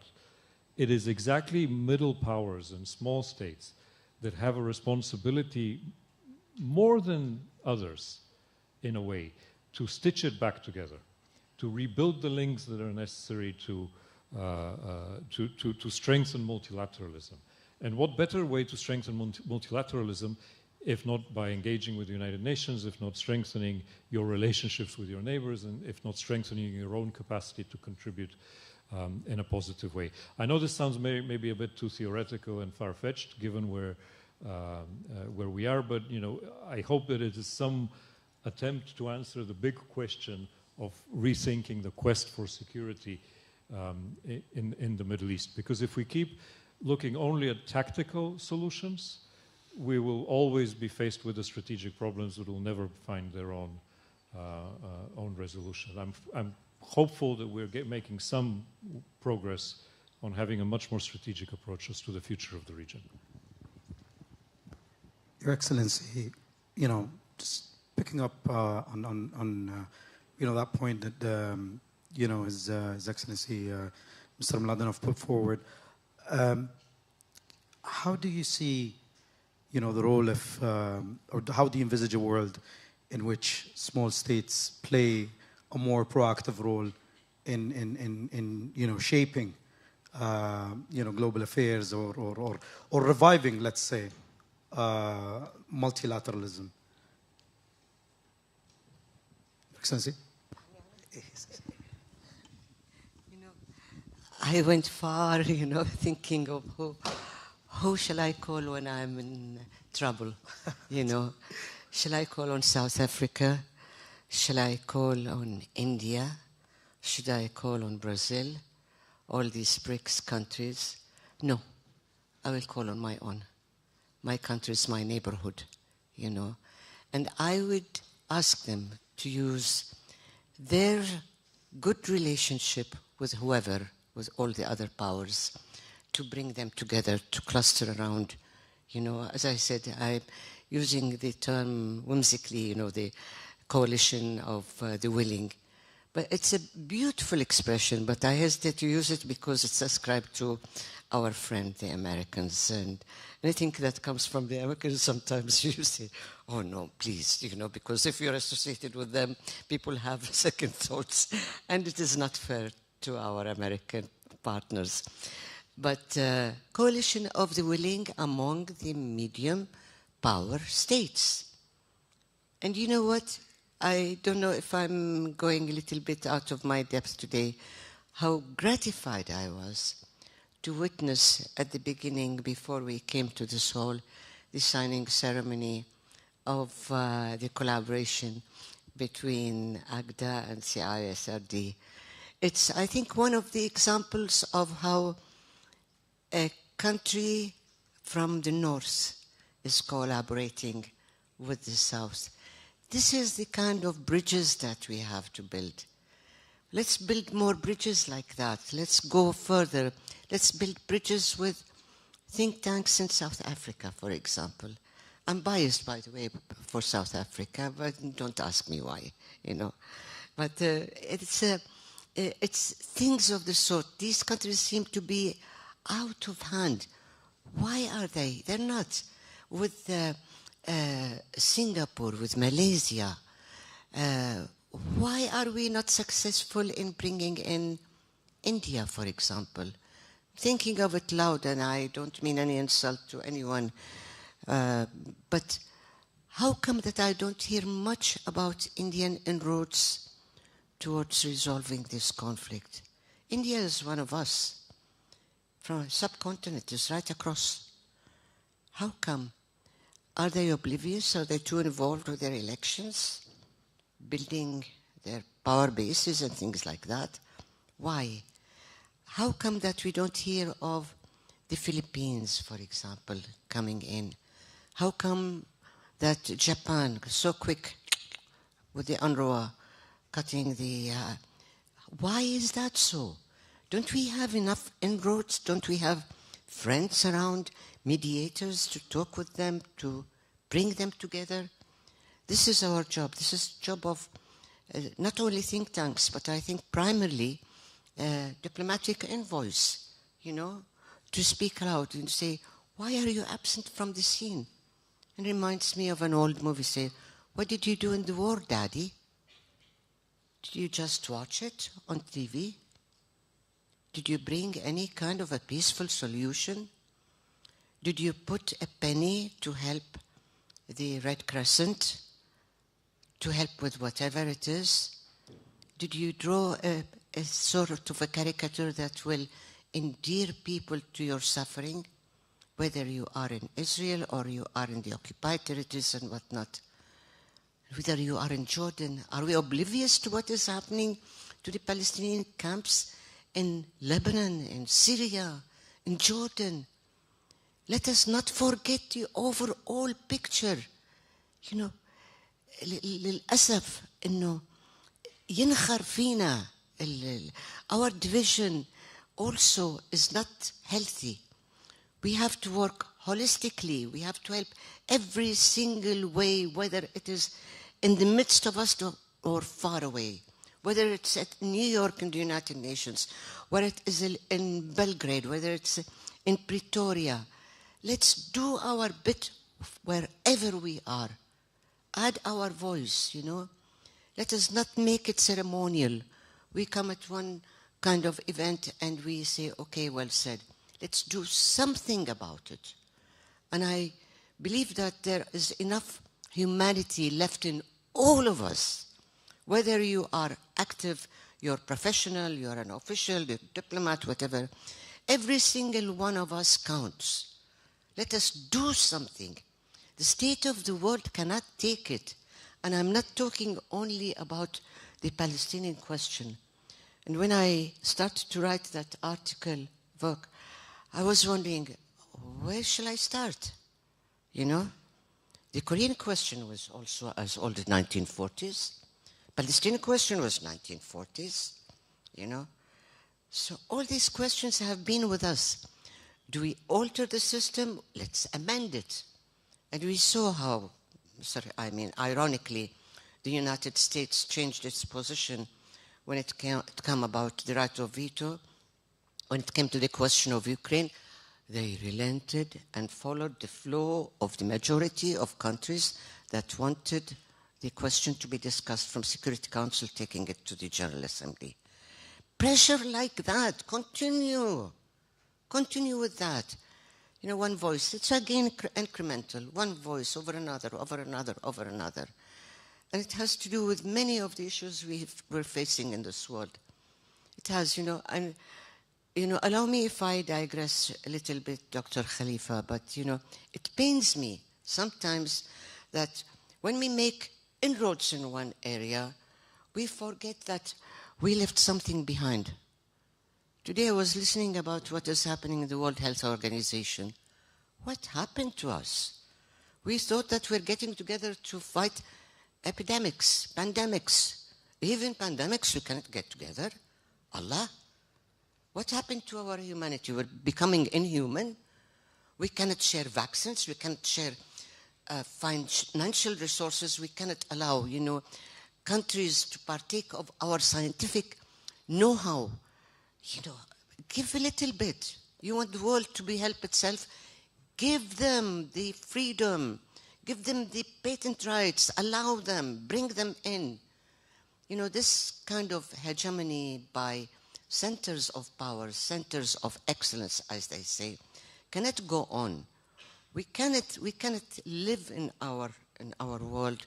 E: it is exactly middle powers and small states that have a responsibility more than others, in a way, to stitch it back together, to rebuild the links that are necessary to strengthen multilateralism. And what better way to strengthen multilateralism if not by engaging with the United Nations, if not strengthening your relationships with your neighbors, and if not strengthening your own capacity to contribute in a positive way. I know this sounds maybe a bit too theoretical and far-fetched, given where we are, but I hope that it is some attempt to answer the big question of rethinking the quest for security in the Middle East. Because if we keep looking only at tactical solutions, we will always be faced with the strategic problems that will never find their own resolution. I'm hopeful that we're making some progress on having a much more strategic approach as to the future of the region.
B: Your Excellency, just picking up on that point that His Excellency Mr. Mladenov put forward. How do you see, the role of, or how do you envisage a world in which small states play a more proactive role in shaping, global affairs or reviving, let's say, multilateralism? Excellency?
C: I went far, thinking of who shall I call when I'm in trouble, Shall I call on South Africa? Shall I call on India? Should I call on Brazil? All these BRICS countries? No, I will call on my own. My country is my neighborhood, And I would ask them to use their good relationship with whoever, with all the other powers, to bring them together, to cluster around. As I said, I'm using the term whimsically, the coalition of the willing. But it's a beautiful expression, but I hesitate to use it because it's ascribed to our friend, the Americans. And anything that comes from the Americans, sometimes you say, oh no, please, because if you're associated with them, people have second thoughts. And it is not fair to our American partners. But coalition of the willing among the medium power states. And you know what? I don't know if I'm going a little bit out of my depth today, how gratified I was to witness at the beginning, before we came to this hall, the signing ceremony of the collaboration between AGDA and CISRD. It's, I think, one of the examples of how a country from the north is collaborating with the south. This is the kind of bridges that we have to build. Let's build more bridges like that. Let's go further. Let's build bridges with think tanks in South Africa, for example. I'm biased, by the way, for South Africa, but don't ask me why, you know. But it's things of the sort. These countries seem to be out of hand. Why are they? They're not. With Singapore, with Malaysia, why are we not successful in bringing in India, for example? Thinking of it loud, and I don't mean any insult to anyone, but how come that I don't hear much about Indian inroads towards resolving this conflict? India is one of us. From a subcontinent, is right across. How come? Are they oblivious? Are they too involved with their elections? Building their power bases and things like that? Why? How come that we don't hear of the Philippines, for example, coming in? How come that Japan, so quick with the UNRWA, cutting the... why is that so? Don't we have enough inroads? Don't we have friends around, mediators to talk with them, to bring them together? This is our job. This is the job of not only think tanks, but I think primarily diplomatic envoys, you know, to speak out and say, why are you absent from the scene? It reminds me of an old movie, say, what did you do in the war, Daddy? Did you just watch it on TV? Did you bring any kind of a peaceful solution? Did you put a penny to help the Red Crescent, to help with whatever it is? Did you draw a sort of a caricature that will endear people to your suffering, whether you are in Israel or you are in the occupied territories and whatnot? Whether you are in Jordan, are we oblivious to what is happening to the Palestinian camps in Lebanon, in Syria, in Jordan? Let us not forget the overall picture. You know, للأسف إنه ينخر فينا our division also is not healthy. We have to work holistically. We have to help every single way, whether it is in the midst of us or far away, whether it's at New York in the United Nations, whether it is in Belgrade, whether it's in Pretoria. Let's do our bit wherever we are. Add our voice, you know. Let us not make it ceremonial. We come at one kind of event and we say, okay, well said. Let's do something about it. And I believe that there is enough humanity left in all of us. Whether you are active, you're professional, you're an official, you're a diplomat, whatever, every single one of us counts. Let us do something. The state of the world cannot take it. And I'm not talking only about the Palestinian question. And when I started to write that article, work, I was wondering, where shall I start? You know? The Korean question was also as old as 1940s. Palestinian question was 1940s, you know? So all these questions have been with us. Do we alter the system? Let's amend it. And we saw how, ironically, the United States changed its position when it came about the right of veto. When it came to the question of Ukraine, they relented and followed the flow of the majority of countries that wanted the question to be discussed from Security Council, taking it to the General Assembly. Pressure like that, continue. Continue with that. You know, one voice, it's again incremental, one voice over another, over another, over another. And it has to do with many of the issues we're facing in this world. It has, and, allow me if I digress a little bit, Dr. Khalifa, but, it pains me sometimes that when we make inroads in one area, we forget that we left something behind. Today I was listening about what is happening in the World Health Organization. What happened to us? We thought that we're getting together to fight epidemics, pandemics. Even pandemics, we cannot get together. Allah, what happened to our humanity? We're becoming inhuman. We cannot share vaccines. We cannot share financial resources. We cannot allow, countries to partake of our scientific know-how. Give a little bit. You want the world to be help itself? Give them the freedom. Give them the patent rights. Allow them. Bring them in. This kind of hegemony by centers of power, centers of excellence, as they say, cannot go on. We cannot live in our world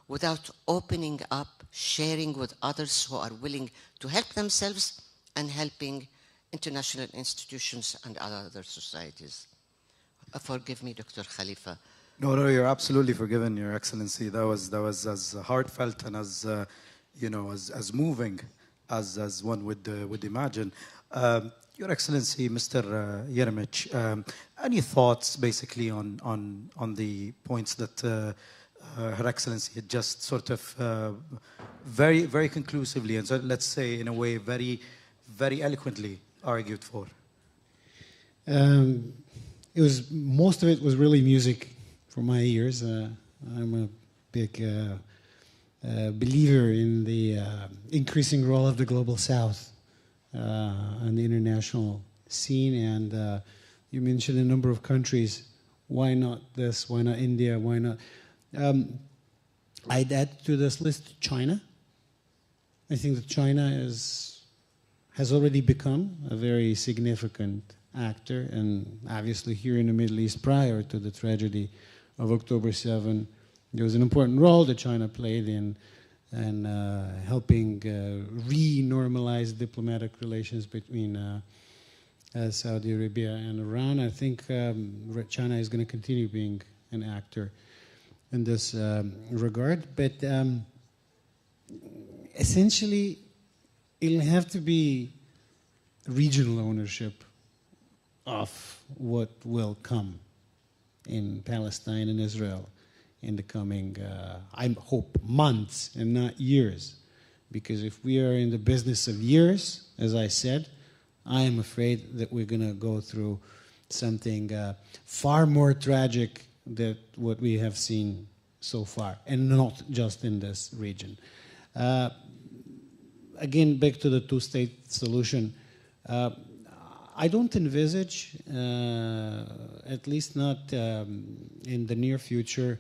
C: without opening up, sharing with others who are willing to help themselves and helping international institutions and other societies. Forgive me, Dr. Khalifa.
B: No, you're absolutely forgiven, Your Excellency. That was as heartfelt and as as moving as one would imagine. Your Excellency, Mr. Yeremich, any thoughts basically on the points that Her Excellency had just sort of very, very conclusively and so let's say in a way very, very eloquently argued for?
D: Most of it was really music for my ears. I'm a big believer in the increasing role of the global South on the international scene. And you mentioned a number of countries. Why not this? Why not India? Why not? I'd add to this list China. I think that China has already become a very significant actor, and obviously here in the Middle East prior to the tragedy of October 7, there was an important role that China played in helping re-normalize diplomatic relations between Saudi Arabia and Iran. I think China is going to continue being an actor in this regard, but essentially it'll have to be regional ownership of what will come in Palestine and Israel in the coming, I hope, months and not years. Because if we are in the business of years, as I said, I am afraid that we're going to go through something far more tragic than what we have seen so far, and not just in this region. Again, back to the two-state solution. I don't envisage, at least not in the near future,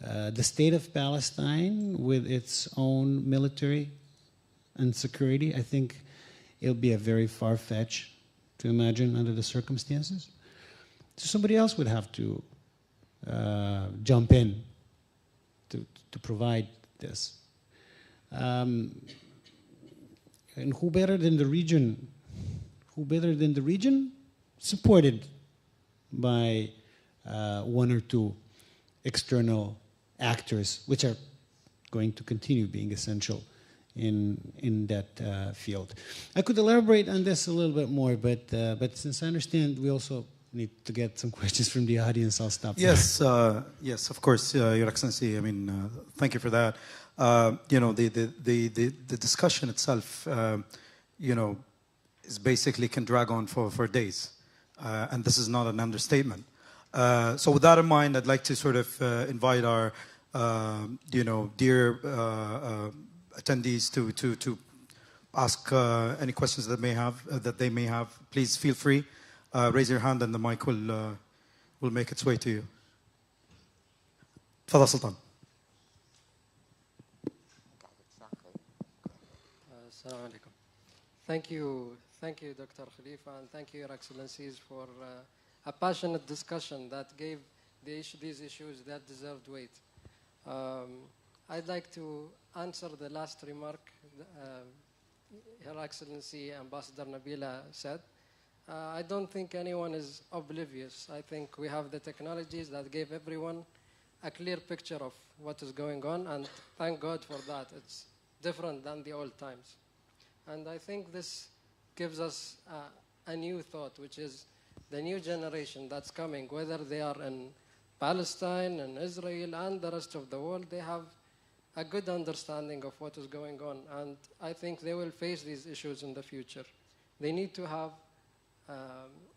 D: the state of Palestine with its own military and security. I think it'll be a very far-fetched to imagine under the circumstances. So somebody else would have to jump in to provide this. And who better than the region? Who better than the region? Supported by one or two external actors, which are going to continue being essential in that field. I could elaborate on this a little bit more, but since I understand we also need to get some questions from the audience, I'll stop there.
B: Yes, of course, Your Excellency. I mean, thank you for that. The discussion itself, is basically can drag on for days, and this is not an understatement. So with that in mind, I'd like to sort of invite our, dear attendees to ask any questions that they may have. Please feel free. Raise your hand, and the mic will make its way to you. تفضل Sultan.
F: Assalamu alaikum. Thank you, Dr. Khalifa, and thank you, Your Excellencies, for a passionate discussion that gave these issues that deserved weight. I'd like to answer the last remark Her Excellency Ambassador Nabila said. I don't think anyone is oblivious. I think we have the technologies that gave everyone a clear picture of what is going on, and thank God for that. It's different than the old times. And I think this gives us a new thought, which is the new generation that's coming, whether they are in Palestine and Israel and the rest of the world, they have a good understanding of what is going on. And I think they will face these issues in the future. They need to have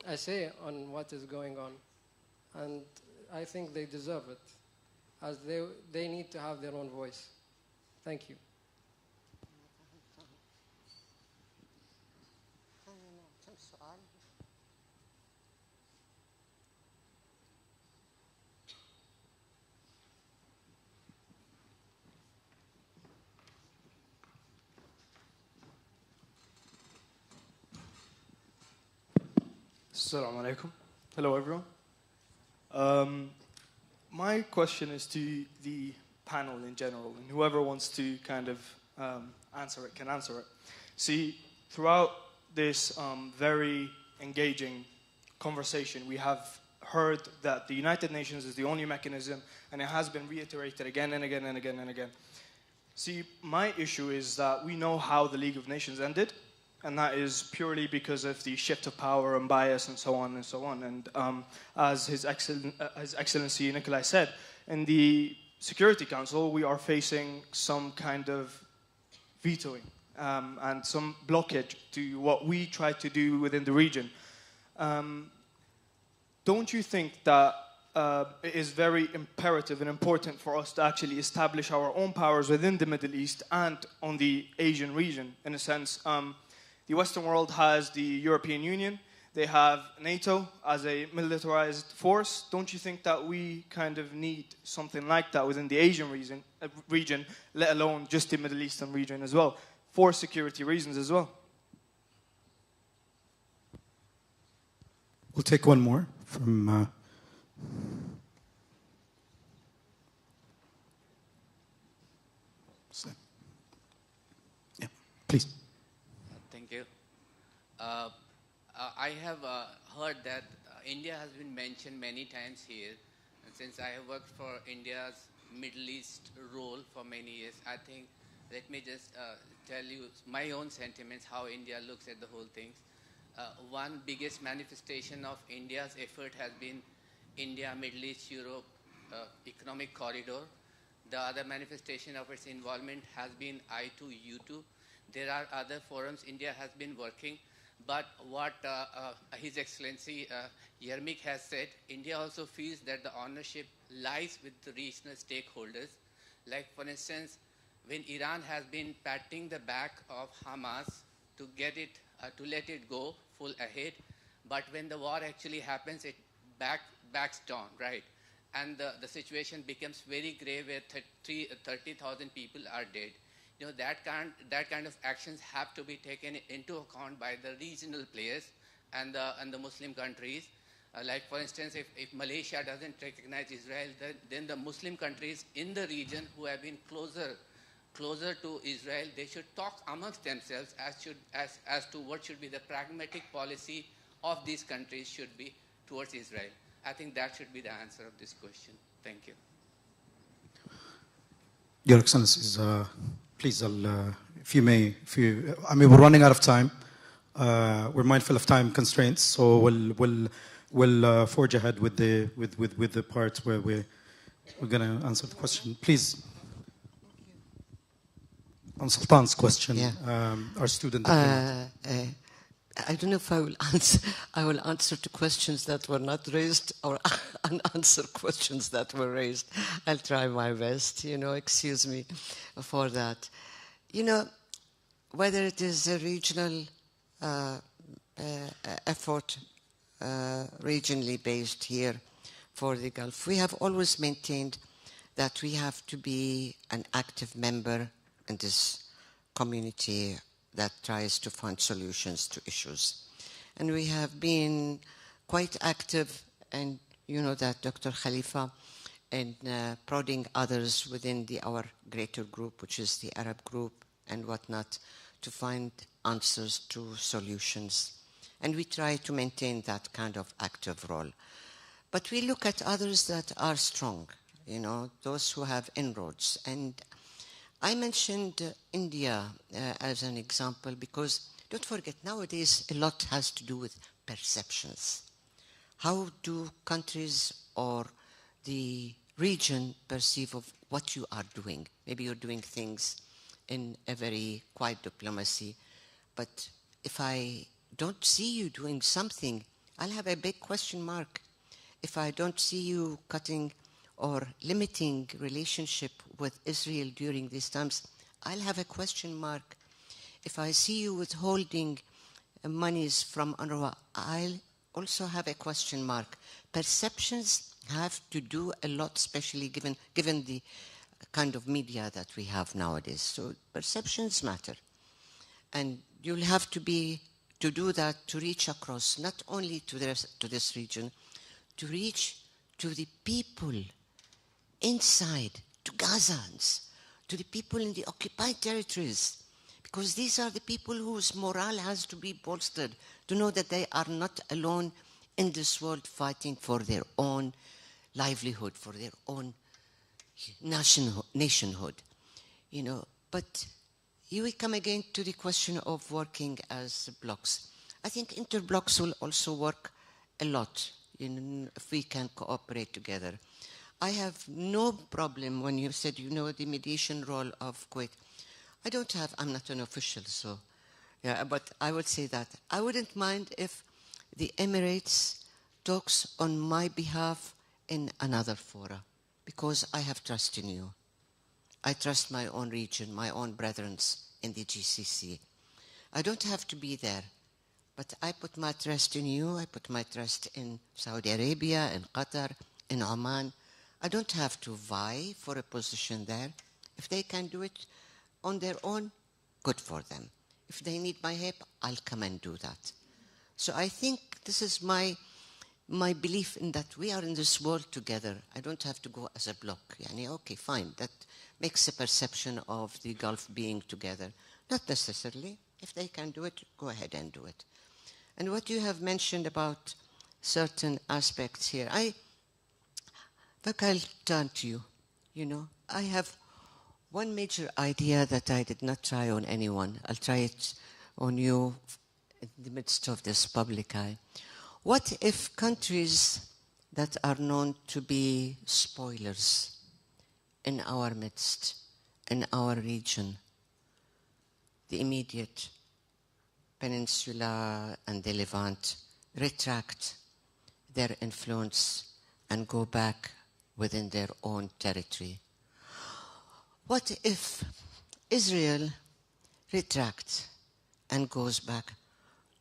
F: a say on what is going on. And I think they deserve it, as they need to have their own voice. Thank you.
G: Assalamu alaikum. Hello, everyone. My question is to the panel in general, and whoever wants to kind of answer it can answer it. See, throughout this very engaging conversation, we have heard that the United Nations is the only mechanism, and it has been reiterated again and again and again and again. See, my issue is that we know how the League of Nations ended, and that is purely because of the shift of power and bias and so on and so on. And as His Excellency Nikolai said, in the Security Council, we are facing some kind of vetoing and some blockage to what we try to do within the region. Don't you think that it is very imperative and important for us to actually establish our own powers within the Middle East and on the Asian region, in a sense? The Western world has the European Union. They have NATO as a militarized force. Don't you think that we kind of need something like that within the Asian region, let alone just the Middle Eastern region as well, for security reasons as well?
B: We'll take one more from... Yeah, please.
H: Thank you. I have heard that India has been mentioned many times here. And since I have worked for India's Middle East role for many years, I think, let me just tell you my own sentiments, how India looks at the whole thing. One biggest manifestation of India's effort has been India, Middle East, Europe economic corridor. The other manifestation of its involvement has been I2U2. There are other forums India has been working, but what His Excellency Yermik has said, India also feels that the ownership lies with the regional stakeholders. Like, for instance, when Iran has been patting the back of Hamas to get it, to let it go full ahead, but when the war actually happens, it backs down, right? And the situation becomes very grave, where 30,000 people are dead. You know, that kind of actions have to be taken into account by the regional players and the Muslim countries. Like, for instance, if Malaysia doesn't recognize Israel, then the Muslim countries in the region who have been closer to Israel, they should talk amongst themselves as to what should be the pragmatic policy of these countries should be towards Israel. I think that should be the answer of this question. Thank you.
B: Your Excellencies, please, if you may, I mean, we're running out of time. We're mindful of time constraints, so we'll forge ahead with the part where we're going to answer the question. Please. On Sultan's question, yeah. Our student.
C: I don't know if I will answer. I will answer to questions that were not raised or unanswer questions that were raised. I'll try my best. Excuse me for that. Whether it is a regional effort, regionally based here for the Gulf, we have always maintained that we have to be an active member in this community that tries to find solutions to issues. And we have been quite active, and you know that, Dr. Khalifa, in prodding others within our greater group, which is the Arab group and whatnot, to find answers to solutions. And we try to maintain that kind of active role. But we look at others that are strong, those who have inroads. And I mentioned India as an example because, don't forget, nowadays a lot has to do with perceptions. How do countries or the region perceive of what you are doing. Maybe you're doing things in a very quiet diplomacy, but if I don't see you doing something, I'll have a big question mark. If I don't see you cutting or limiting relationship with Israel during these times, I'll have a question mark. If I see you withholding monies from UNRWA, I'll also have a question mark. Perceptions have to do a lot, especially given the kind of media that we have nowadays. So perceptions matter. And you'll have to do that to reach across, not only to this region, to reach to the people inside, to Gazans, to the people in the occupied territories, because these are the people whose morale has to be bolstered, to know that they are not alone in this world fighting for their own livelihood, for their own nationhood. You know, but here we come again to the question of working as blocks. I think interblocks will also work a lot if we can cooperate together. I have no problem when you said, you know, the mediation role of Kuwait. I'm not an official, so, yeah, but I would say that. I wouldn't mind if the Emirates talks on my behalf in another fora, because I have trust in you. I trust my own region, my own brethren in the GCC. I don't have to be there, but I put my trust in you. I put my trust in Saudi Arabia, in Qatar, in Oman. I don't have to vie for a position there. If they can do it on their own, good for them. If they need my help, I'll come and do that. So I think this is my belief in that we are in this world together. I don't have to go as a block. Okay, fine. That makes a perception of the Gulf being together. Not necessarily. If they can do it, go ahead and do it. And what you have mentioned about certain aspects here, I'll turn to you. You know, I have one major idea that I did not try on anyone. I'll try it on you in the midst of this public eye. What if countries that are known to be spoilers in our midst, in our region, the immediate peninsula and the Levant, retract their influence and go back within their own territory? What if Israel retracts and goes back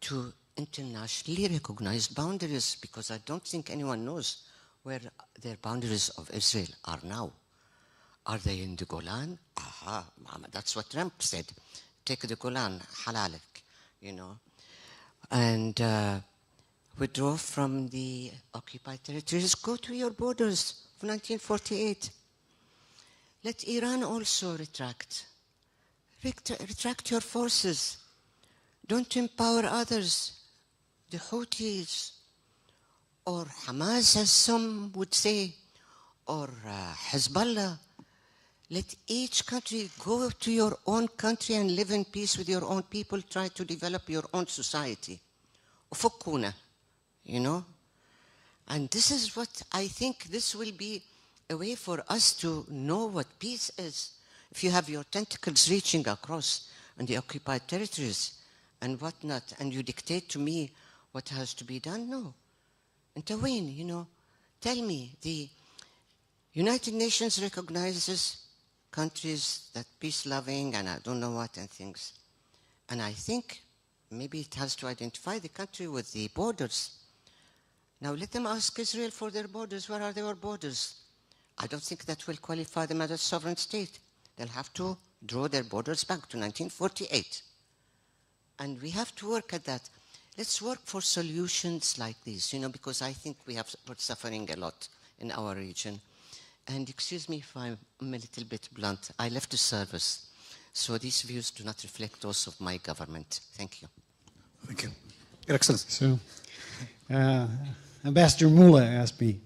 C: to internationally recognized boundaries? Because I don't think anyone knows where their boundaries of Israel are now. Are they in the Golan? Aha, that's what Trump said. Take the Golan, halalik, you know. And withdraw from the occupied territories. Go to your borders of 1948. Let Iran also retract. Retract your forces. Don't empower others. The Houthis, or Hamas, as some would say, or Hezbollah. Let each country go to your own country and live in peace with your own people. Try to develop your own society. Ufukuna, you know? And this is what I think this will be a way for us to know what peace is. If you have your tentacles reaching across in the occupied territories and whatnot, and you dictate to me what has to be done, no. And Tawin, you know, tell me, the United Nations recognizes countries that peace-loving and I don't know what and things. And I think maybe it has to identify the country with the borders. Now let them ask Israel for their borders. Where are their borders? I don't think that will qualify them as a sovereign state. They'll have to draw their borders back to 1948. And we have to work at that. Let's work for solutions like this, you know, because I think we're suffering a lot in our region. And excuse me if I'm a little bit blunt. I left the service, so these views do not reflect those of my government. Thank you.
B: Thank you. Your Excellency.
D: So, Ambassador Mullah asked me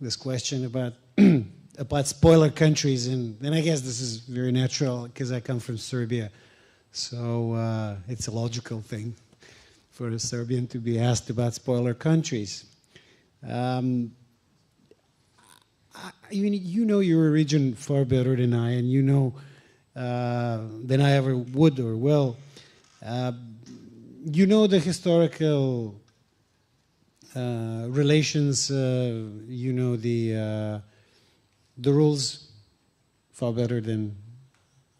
D: this question about spoiler countries, and I guess this is very natural because I come from Serbia, so it's a logical thing for a Serbian to be asked about spoiler countries. you know your region far better than I, and you know than I ever would or will. You know the historical relations. You know the rules far better than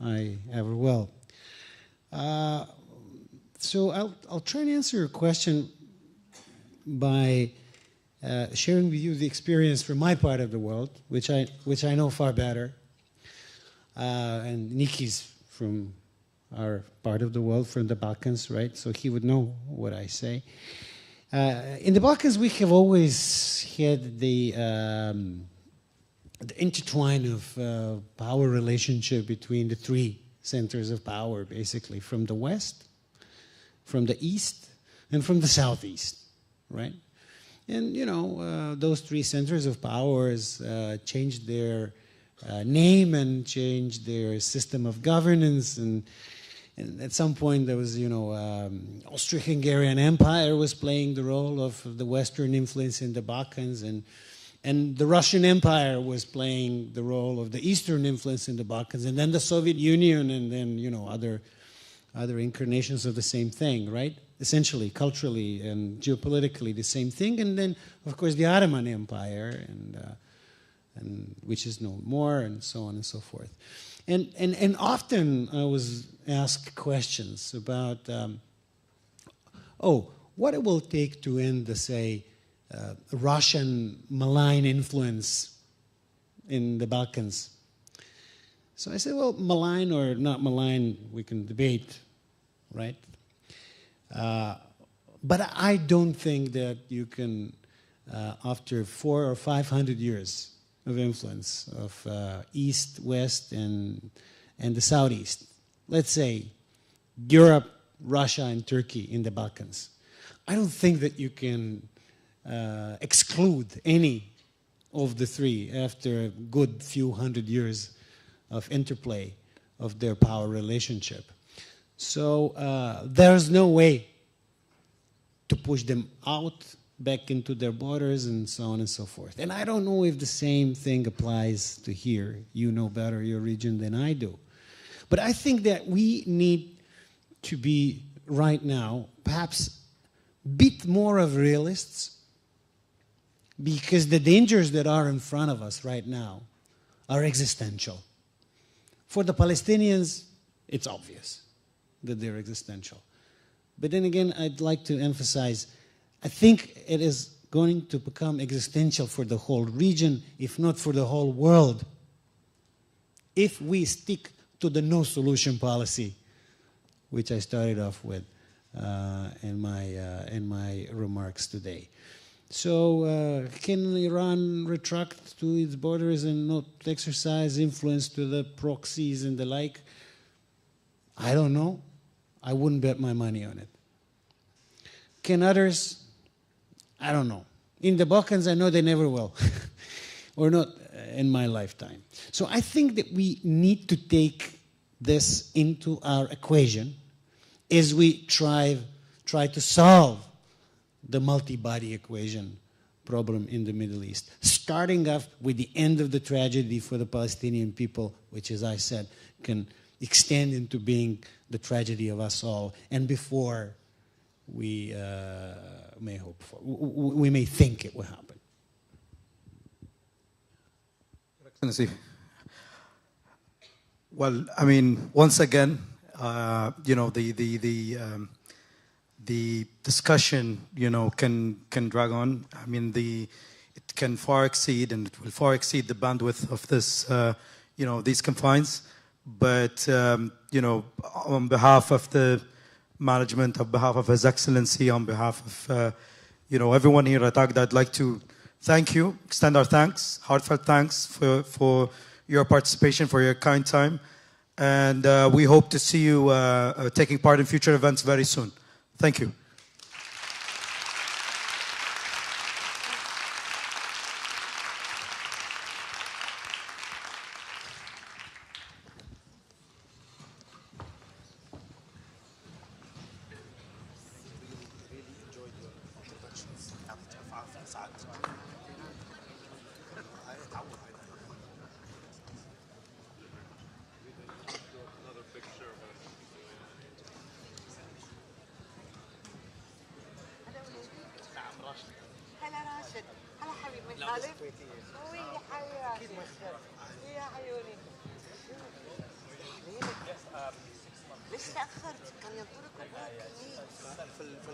D: I ever will. So I'll try and answer your question by sharing with you the experience from my part of the world, which I know far better. And Niki's from our part of the world, from the Balkans, right? So he would know what I say. In the Balkans, we have always had the intertwine of power relationship between the three centers of power, basically, from the west, from the east, and from the southeast, right? And, you know, those three centers of powers changed their name and changed their system of governance. And at some point there was, you know, Austro-Hungarian Empire was playing the role of the Western influence in the Balkans, and the Russian Empire was playing the role of the Eastern influence in the Balkans, and then the Soviet Union, and then, you know, other incarnations of the same thing, right? Essentially, culturally and geopolitically the same thing. And then, of course, the Ottoman Empire, and which is no more, and so on and so forth. And often I was asked questions about, what it will take to end the, say, Russian malign influence in the Balkans. So I said, well, malign or not malign, we can debate, right? But I don't think that you can, after 400 or 500 years of influence of East, West, and the Southeast, let's say Europe, Russia, and Turkey in the Balkans, I don't think that you can exclude any of the three after a good few hundred years of interplay of their power relationship. So there's no way to push them out back into their borders and so on and so forth. And I don't know if the same thing applies to here. You know better your region than I do. But I think that we need to be right now perhaps a bit more of realists, because the dangers that are in front of us right now are existential. For the Palestinians, it's obvious that they're existential. But then again, I'd like to emphasize, I think it is going to become existential for the whole region, if not for the whole world, if we stick to the no solution policy, which I started off with in my remarks today. So can Iran retract to its borders and not exercise influence to the proxies and the like? I don't know. I wouldn't bet my money on it. Can others? I don't know. In the Balkans, I know they never will, or not in my lifetime. So I think that we need to take this into our equation as we try to solve the multi-body equation problem in the Middle East, starting off with the end of the tragedy for the Palestinian people, which, as I said, can extend into being the tragedy of us all, and before we may hope for, we may think it will happen.
B: Excellency. Well, I mean, once again, you know, the discussion, you know, can drag on. I mean, it can far exceed, and it will far exceed the bandwidth of this, you know, these confines. But you know, on behalf of the management, on behalf of His Excellency, on behalf of you know, everyone here at AGDA, I'd like to thank you, extend our thanks, heartfelt thanks for your participation, for your kind time, and we hope to see you taking part in future events very soon. Thank you.
I: really enjoyed your introductions.
C: said, hello حبيبي من خالد؟ وي يا حياتي يا عيوني ليش تأخرت؟ كان ينطرق أبوك